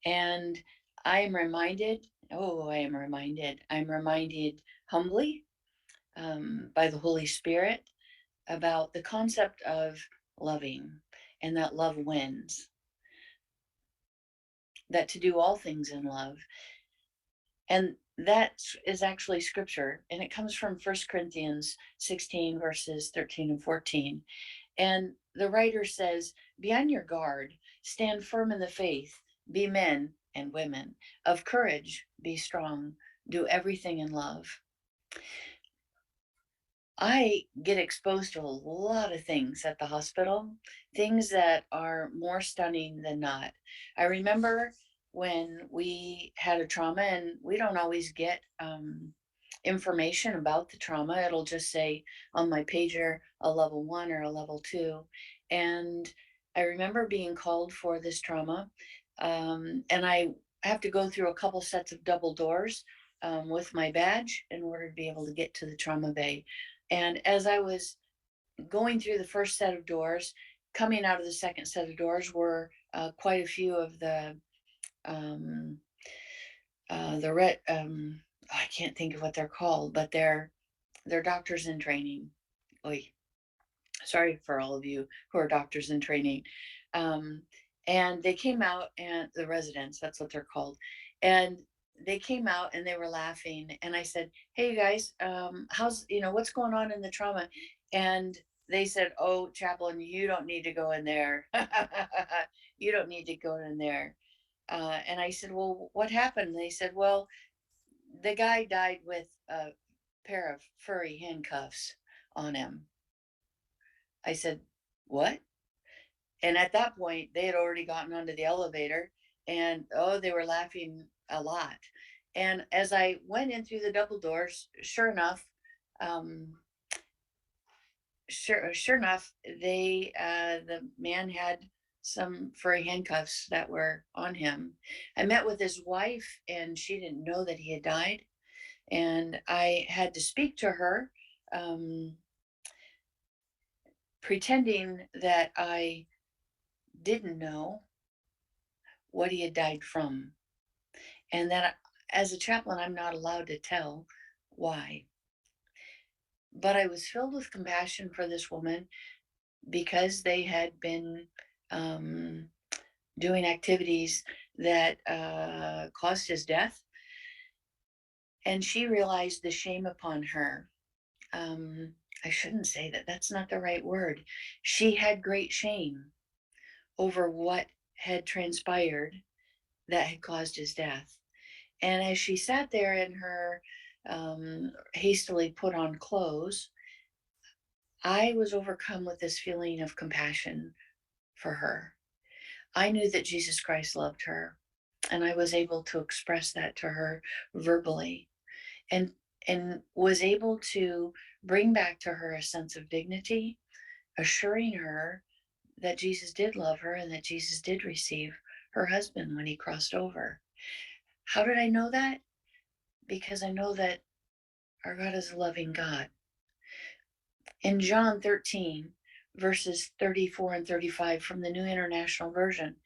And I'm reminded humbly by the Holy Spirit about the concept of loving, and that love wins. That to do all things in love. And that is actually scripture, and it comes from 1 Corinthians 16 verses 13 and 14. And the writer says, be on your guard, stand firm in the faith, be men and women of courage, be strong, do everything in love. I get exposed to a lot of things at the hospital, things that are more stunning than not. I remember when we had a trauma, and we don't always get information about the trauma. It'll just say on my pager a level 1 or a level 2. And I remember being called for this trauma, and I have to go through a couple sets of double doors with my badge in order to be able to get to the trauma bay. And as I was going through the first set of doors, coming out of the second set of doors were quite a few of the I can't think of what they're called, but they're doctors in training. Oy. Sorry for all of you who are doctors in training. And they came out, and the residents, that's what they're called. And they came out and they were laughing. And I said, hey, you guys, what's going on in the trauma? And they said, oh, chaplain, you don't need to go in there. You don't need to go in there. And I said, well, what happened? They said, well, the guy died with a pair of furry handcuffs on him. I said, what? And at that point, they had already gotten onto the elevator, and they were laughing a lot. And as I went in through the double doors, sure enough, the man had some furry handcuffs that were on him. I met with his wife, and she didn't know that he had died. And I had to speak to her. pretending that I didn't know what he had died from, and that as a chaplain, I'm not allowed to tell why. But I was filled with compassion for this woman because they had been doing activities that caused his death. And she realized the shame upon her. I shouldn't say that, that's not the right word. She had great shame over what had transpired that had caused his death. And as she sat there in her hastily put on clothes, I was overcome with this feeling of compassion for her. I knew that Jesus Christ loved her, and I was able to express that to her verbally, and was able to bring back to her a sense of dignity, assuring her that Jesus did love her and that Jesus did receive her husband when he crossed over. How did I know that? Because I know that our God is a loving God. In John 13, verses 34 and 35 from the New International Version,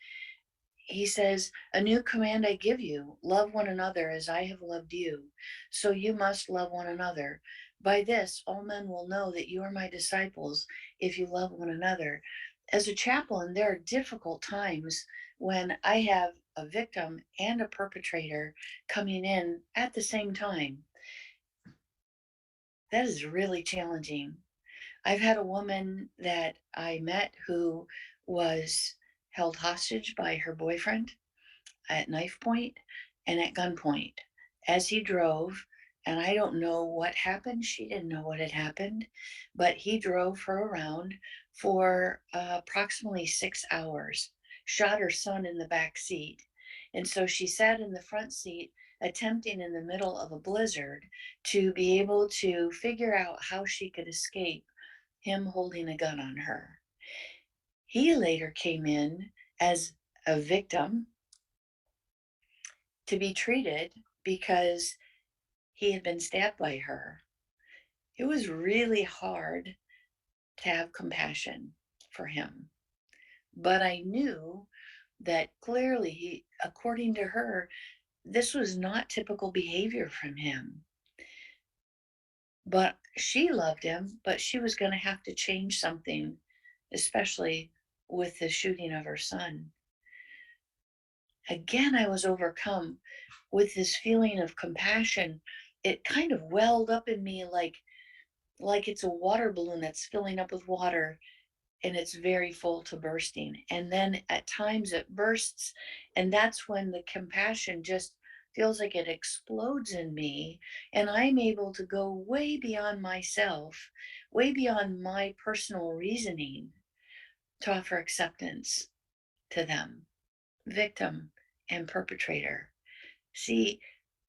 he says, "A new command I give you, love one another as I have loved you. So you must love one another. By this, all men will know that you are my disciples if you love one another." As a chaplain, there are difficult times when I have a victim and a perpetrator coming in at the same time. That is really challenging. I've had a woman that I met who was held hostage by her boyfriend at knife point and at gunpoint as he drove. And I don't know what happened. She didn't know what had happened, but he drove her around for approximately 6 hours, shot her son in the back seat. And so she sat in the front seat, attempting in the middle of a blizzard to be able to figure out how she could escape him holding a gun on her. He later came in as a victim to be treated because he had been stabbed by her. It was really hard to have compassion for him. But I knew that clearly, according to her, this was not typical behavior from him. But she loved him, but she was going to have to change something, especially with the shooting of her son. Again, I was overcome with this feeling of compassion. It kind of welled up in me like it's a water balloon that's filling up with water and it's very full to bursting. And then at times it bursts, and that's when the compassion just feels like it explodes in me, and I'm able to go way beyond myself, way beyond my personal reasoning, to offer acceptance to them, victim and perpetrator. See,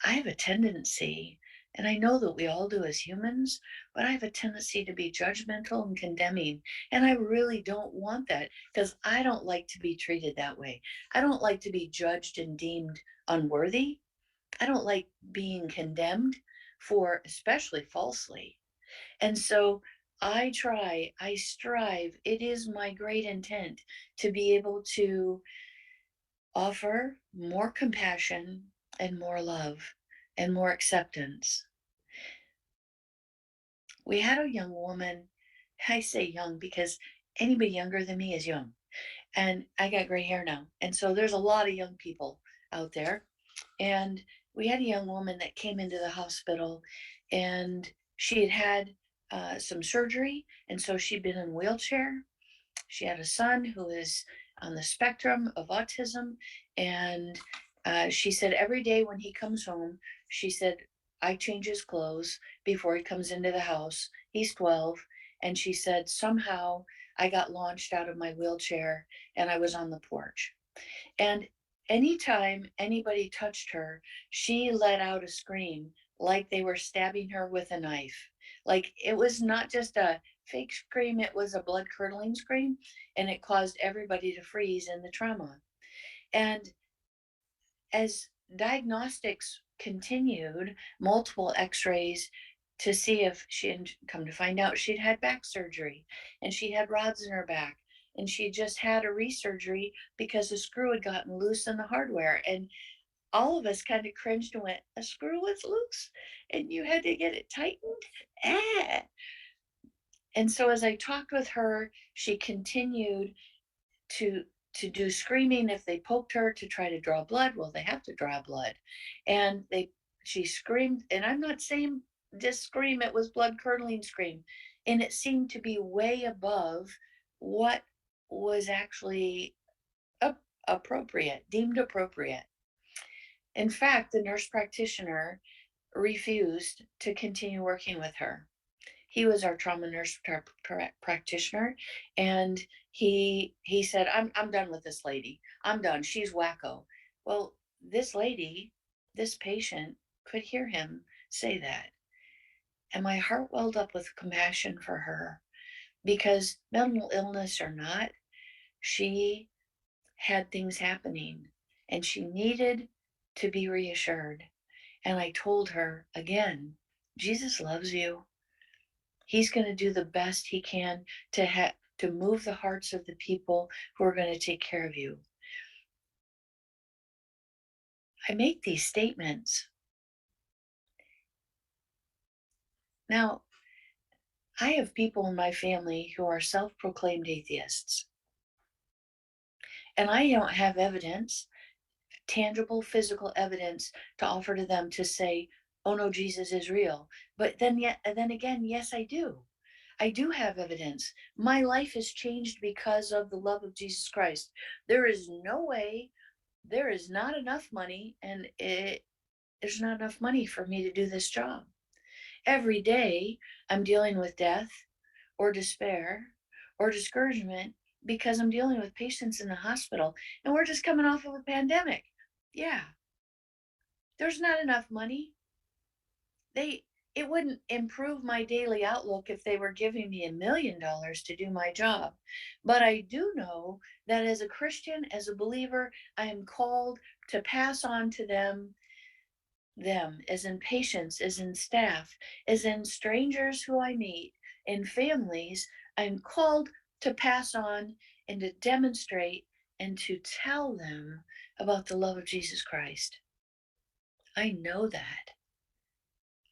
I have a tendency, and I know that we all do as humans, but I have a tendency to be judgmental and condemning. And I really don't want that, because I don't like to be treated that way. I don't like to be judged and deemed unworthy. I don't like being condemned for, especially falsely. And so I strive, it is my great intent to be able to offer more compassion and more love and more acceptance. We had a young woman, I say young because anybody younger than me is young, and I got gray hair now. And so there's a lot of young people out there. And we had a young woman that came into the hospital, and she had had some surgery. And so she'd been in a wheelchair. She had a son who is on the spectrum of autism. And she said every day when he comes home, she said, I change his clothes before he comes into the house. He's 12. And she said, somehow I got launched out of my wheelchair and I was on the porch. And anytime anybody touched her, she let out a scream like they were stabbing her with a knife. Like it was not just a fake scream, it was a blood curdling scream, and it caused everybody to freeze in the trauma. And as diagnostics continued, multiple x-rays, to see if she had come to find out she'd had back surgery and she had rods in her back and she just had a resurgery because a screw had gotten loose in the hardware. And all of us kind of cringed and went, a screw was loose and you had to get it tightened? Ah. And so as I talked with her, she continued to do screaming if they poked her to try to draw blood. Well, they have to draw blood. And she screamed, and I'm not saying just scream, it was blood curdling scream. And it seemed to be way above what was actually deemed appropriate. In fact, the nurse practitioner refused to continue working with her. He was our trauma nurse practitioner, and he said, I'm done with this lady. I'm done. She's wacko. Well, this lady, this patient could hear him say that. And my heart welled up with compassion for her, because mental illness or not, she had things happening and she needed to be reassured. And I told her again, Jesus loves you. He's going to do the best he can to move the hearts of the people who are going to take care of you. I make these statements. Now, I have people in my family who are self-proclaimed atheists. And I don't have evidence, tangible physical evidence to offer to them to say, oh no, Jesus is real. But then again, yes, I do. I do have evidence. My life has changed because of the love of Jesus Christ. There is no way, there is not enough money, and there's not enough money for me to do this job. Every day I'm dealing with death or despair or discouragement because I'm dealing with patients in the hospital, and we're just coming off of a pandemic. Yeah, there's not enough money. It wouldn't improve my daily outlook if they were giving me $1 million to do my job. But I do know that as a Christian, as a believer, I am called to pass on to them, as in patients, as in staff, as in strangers who I meet, in families, I'm called to pass on and to demonstrate and to tell them about the love of Jesus Christ. I know that.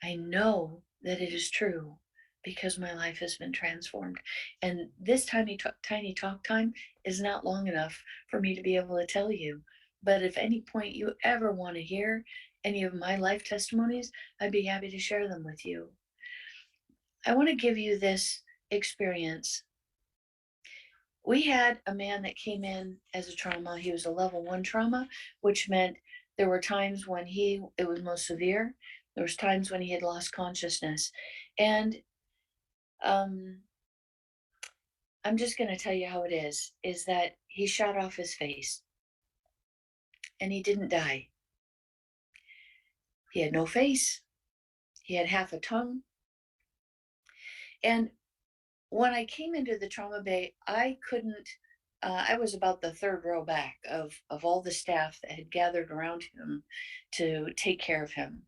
I know that it is true because my life has been transformed. And this tiny talk time is not long enough for me to be able to tell you. But if any point you ever want to hear any of my life testimonies, I'd be happy to share them with you. I want to give you this experience. We had a man that came in as a trauma. He was a level 1 trauma, which meant there were times when it was most severe. There was times when he had lost consciousness. And I'm just going to tell you how it is that he shot off his face and he didn't die. He had no face. He had half a tongue. And when I came into the trauma bay, I couldn't, I was about the third row back of all the staff that had gathered around him to take care of him.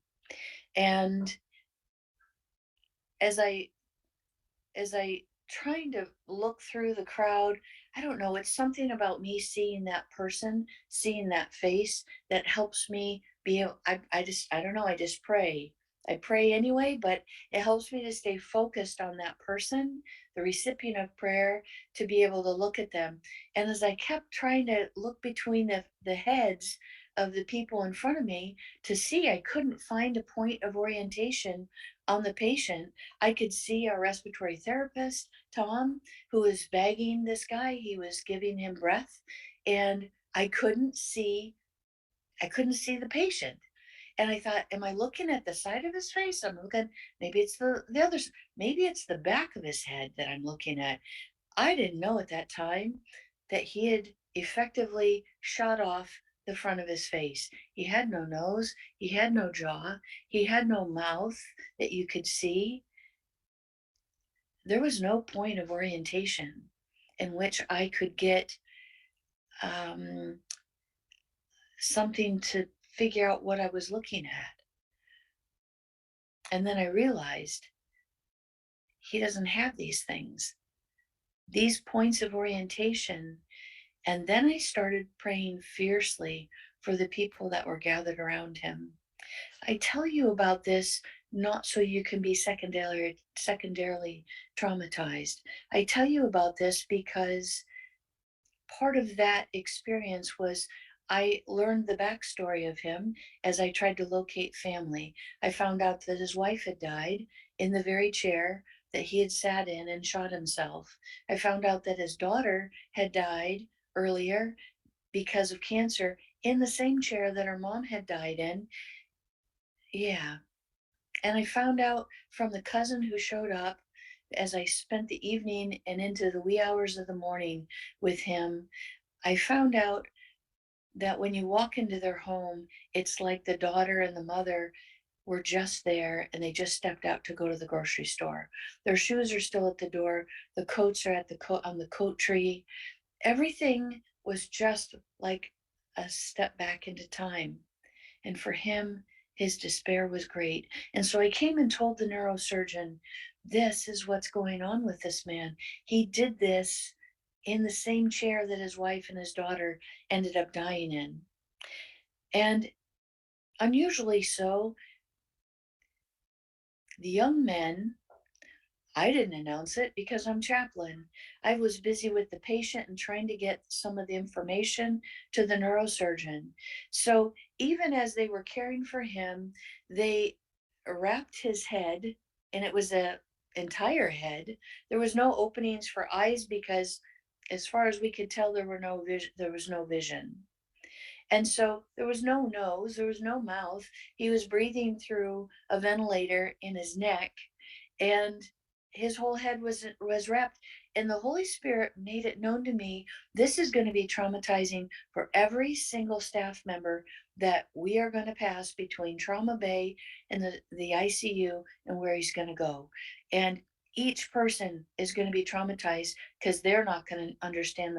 And as I trying to look through the crowd, I don't know, it's something about me seeing that person, seeing that face that helps me be, I don't know, I just pray. I pray anyway, but it helps me to stay focused on that person, the recipient of prayer, to be able to look at them. And as I kept trying to look between the heads of the people in front of me to see, I couldn't find a point of orientation on the patient. I could see our respiratory therapist, Tom, who was bagging this guy. He was giving him breath, and I couldn't see the patient. And I thought, am I looking at the side of his face? I'm looking, maybe it's the other, maybe it's the back of his head that I'm looking at. I didn't know at that time that he had effectively shot off the front of his face. He had no nose, he had no jaw, he had no mouth that you could see. There was no point of orientation in which I could get something to figure out what I was looking at. And then I realized he doesn't have these things, these points of orientation. And then I started praying fiercely for the people that were gathered around him. I tell you about this not so you can be secondarily traumatized. I tell you about this because part of that experience was I learned the backstory of him as I tried to locate family. I found out that his wife had died in the very chair that he had sat in and shot himself. I found out that his daughter had died earlier because of cancer in the same chair that her mom had died in. Yeah. And I found out from the cousin who showed up as I spent the evening and into the wee hours of the morning with him. I found out that when you walk into their home, it's like the daughter and the mother were just there and they just stepped out to go to the grocery store. Their shoes are still at the door. The coats are at the on the coat tree. Everything was just like a step back into time. And for him, his despair was great. And so I came and told the neurosurgeon, this is what's going on with this man. He did this in the same chair that his wife and his daughter ended up dying in. And unusually so, the young men, I didn't announce it because I'm chaplain. I was busy with the patient and trying to get some of the information to the neurosurgeon. So even as they were caring for him, they wrapped his head, and it was a entire head. There was no openings for eyes because as far as we could tell, there was no vision. And so there was no nose, there was no mouth. He was breathing through a ventilator in his neck, and his whole head was wrapped. And the Holy Spirit made it known to me, this is going to be traumatizing for every single staff member that we are going to pass between trauma bay and the ICU and where he's going to go. And each person is going to be traumatized because they're not going to understand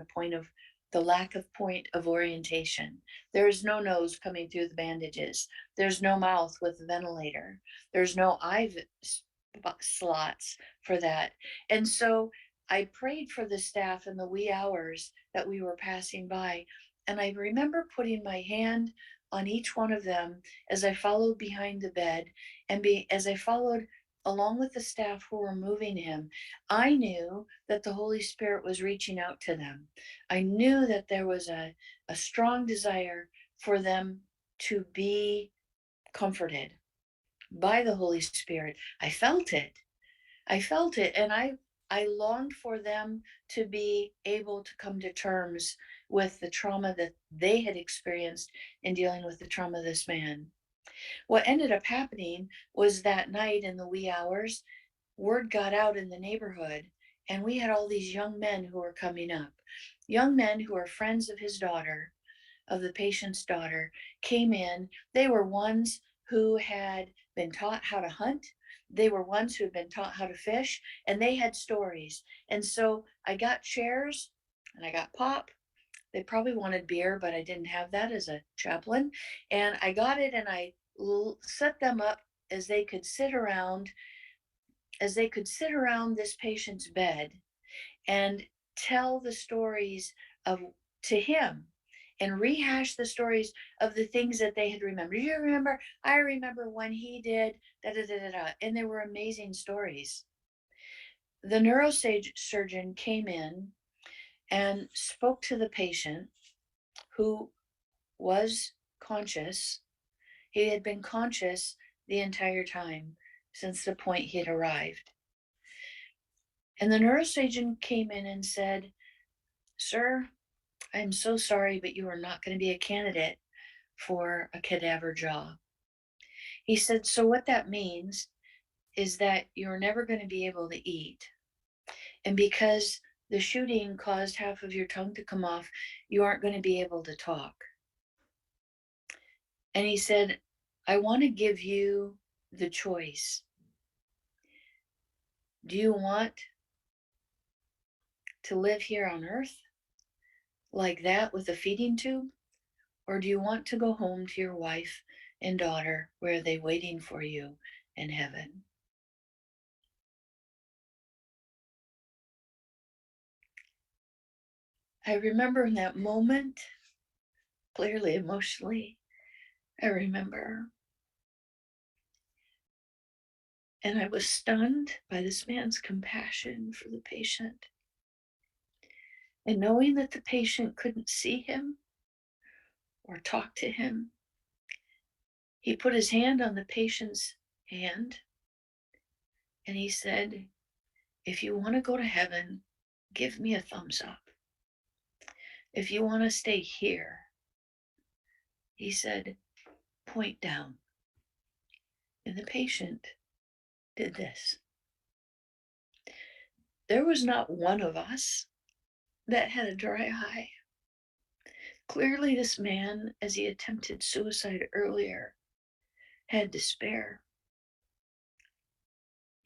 the lack of point of orientation. There is no nose coming through the bandages. There's no mouth with the ventilator. There's no eye slots for that. And so I prayed for the staff in the wee hours that we were passing by. And I remember putting my hand on each one of them as I followed behind the bed and as I followed along with the staff who were moving him. I knew that the Holy Spirit was reaching out to them. I knew that there was a strong desire for them to be comforted by the Holy Spirit. I felt it. And I longed for them to be able to come to terms with the trauma that they had experienced in dealing with the trauma of this man. What ended up happening was that night in the wee hours, word got out in the neighborhood, and we had all these young men who were coming up. Young men who are friends of his daughter, of the patient's daughter, came in. They were ones who had been taught how to hunt. They were ones who had been taught how to fish, and they had stories. And so I got chairs and I got pop. They probably wanted beer, but I didn't have that as a chaplain. And I got it and I set them up as they could sit around this patient's bed and tell the stories of to him and rehash the stories of the things that they had remembered. You remember? I remember when he did da da da da da, and they were amazing stories. The neurosurgeon came in and spoke to the patient who was conscious. He had been conscious the entire time since the point he had arrived. And the neurosurgeon came in and said, "Sir, I'm so sorry, but you are not going to be a candidate for a cadaver jaw." He said, "So what that means is that you're never going to be able to eat. And because the shooting caused half of your tongue to come off, you aren't going to be able to talk." And he said, "I want to give you the choice. Do you want to live here on earth like that with a feeding tube? Or do you want to go home to your wife and daughter where are they waiting for you in heaven. I remember in that moment, clearly emotionally, I remember. And I was stunned by this man's compassion for the patient. And knowing that the patient couldn't see him or talk to him, he put his hand on the patient's hand and he said, if you want to go to heaven, give me a thumbs up. If you want to stay here, he said, point down. And the patient did this. There was not one of us that had a dry eye. Clearly, this man, as he attempted suicide earlier, had despair.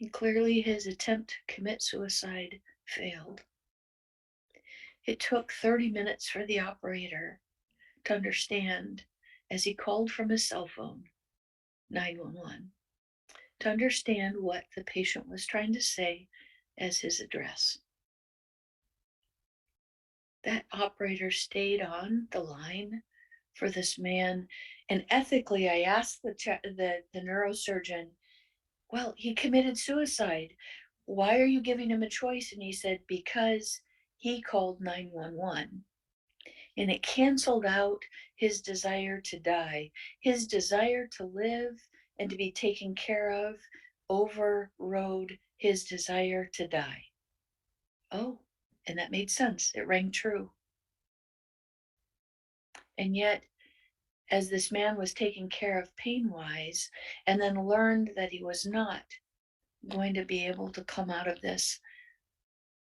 And clearly, his attempt to commit suicide failed. It took 30 minutes for the operator to understand, as he called from his cell phone, 911, to understand what the patient was trying to say as his address. That operator stayed on the line for this man. And ethically, I asked the neurosurgeon, well, he committed suicide. Why are you giving him a choice? And he said, because he called 911. And it canceled out his desire to die. His desire to live and to be taken care of overrode his desire to die. Oh, and that made sense. It rang true. And yet, as this man was taken care of pain-wise, and then learned that he was not going to be able to come out of this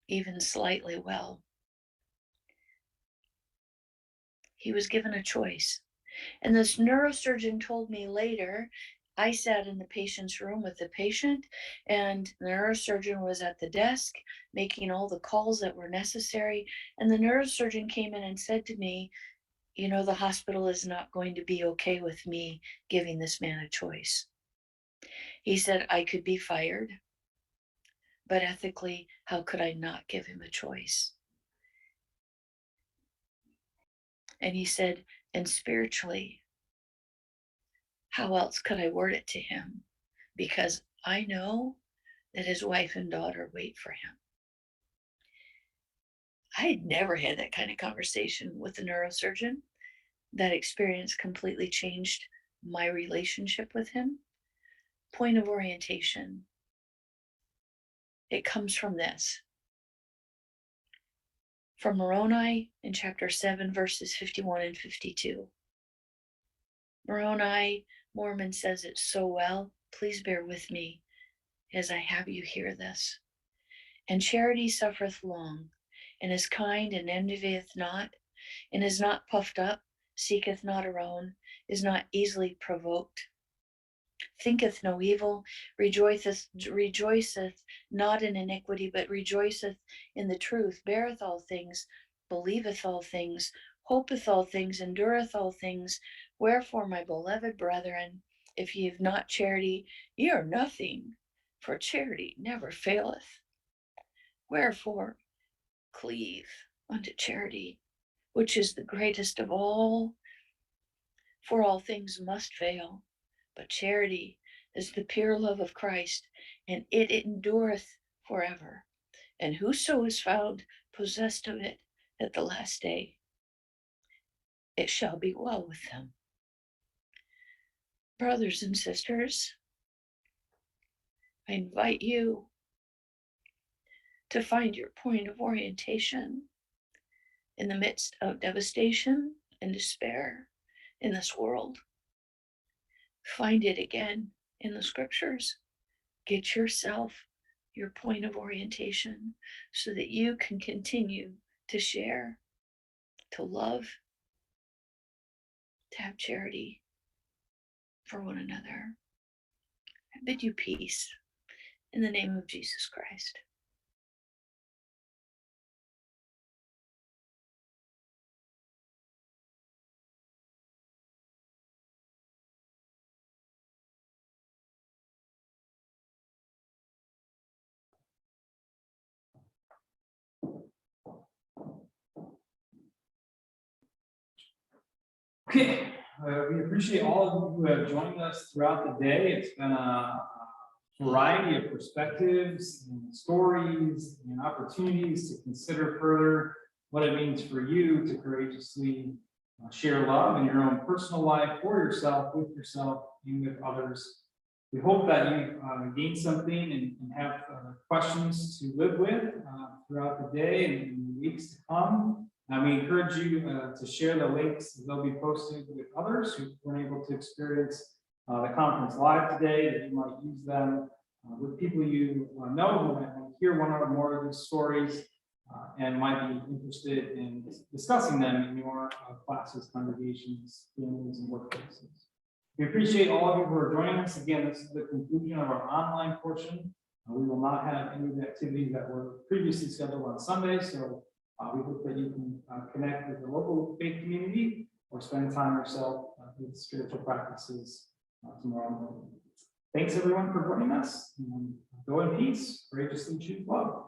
even slightly well, he was given a choice. And this neurosurgeon told me later, I sat in the patient's room with the patient, and the neurosurgeon was at the desk making all the calls that were necessary. And the neurosurgeon came in and said to me, you know, the hospital is not going to be okay with me giving this man a choice. He said, I could be fired, but ethically, how could I not give him a choice? And he said, and spiritually, how else could I word it to him? Because I know that his wife and daughter wait for him. I had never had that kind of conversation with a neurosurgeon. That experience completely changed my relationship with him. Point of orientation. It comes from this. From Moroni in chapter 7, verses 51 and 52. Moroni, Mormon, says it so well. Please bear with me as I have you hear this. And charity suffereth long, and is kind, and envieth not, and is not puffed up, seeketh not her own, is not easily provoked, thinketh no evil, rejoiceth not in iniquity, but rejoiceth in the truth, beareth all things, believeth all things, hopeth all things, endureth all things. Wherefore, my beloved brethren, if ye have not charity, ye are nothing, for charity never faileth. Wherefore, cleave unto charity, which is the greatest of all, for all things must fail, but charity is the pure love of Christ, and it endureth forever. And whoso is found possessed of it at the last day, it shall be well with them. Brothers and sisters, I invite you to find your point of orientation in the midst of devastation and despair in this world. Find it again in the scriptures. Get yourself your point of orientation so that you can continue to share, to love, to have charity for one another. I bid you peace in the name of Jesus Christ. Okay, we appreciate all of you who have joined us throughout the day. It's been a variety of perspectives and stories and opportunities to consider further what it means for you to courageously share love in your own personal life, for yourself, with yourself, and with others. We hope that you gain something and have questions to live with throughout the day and in the weeks to come. We encourage you to share the links. They'll be posted with others who weren't able to experience the conference live today, that you might use them with people you know who might hear one or more of these stories and might be interested in discussing them in your classes, congregations, families, and workplaces. We appreciate all of you who are joining us. Again, this is the conclusion of our online portion. We will not have any of the activities that were previously scheduled on Sunday, so we hope that you can connect with the local faith community or spend time yourself with spiritual practices tomorrow morning. Thanks everyone for joining us. Go in peace, courageously choose love.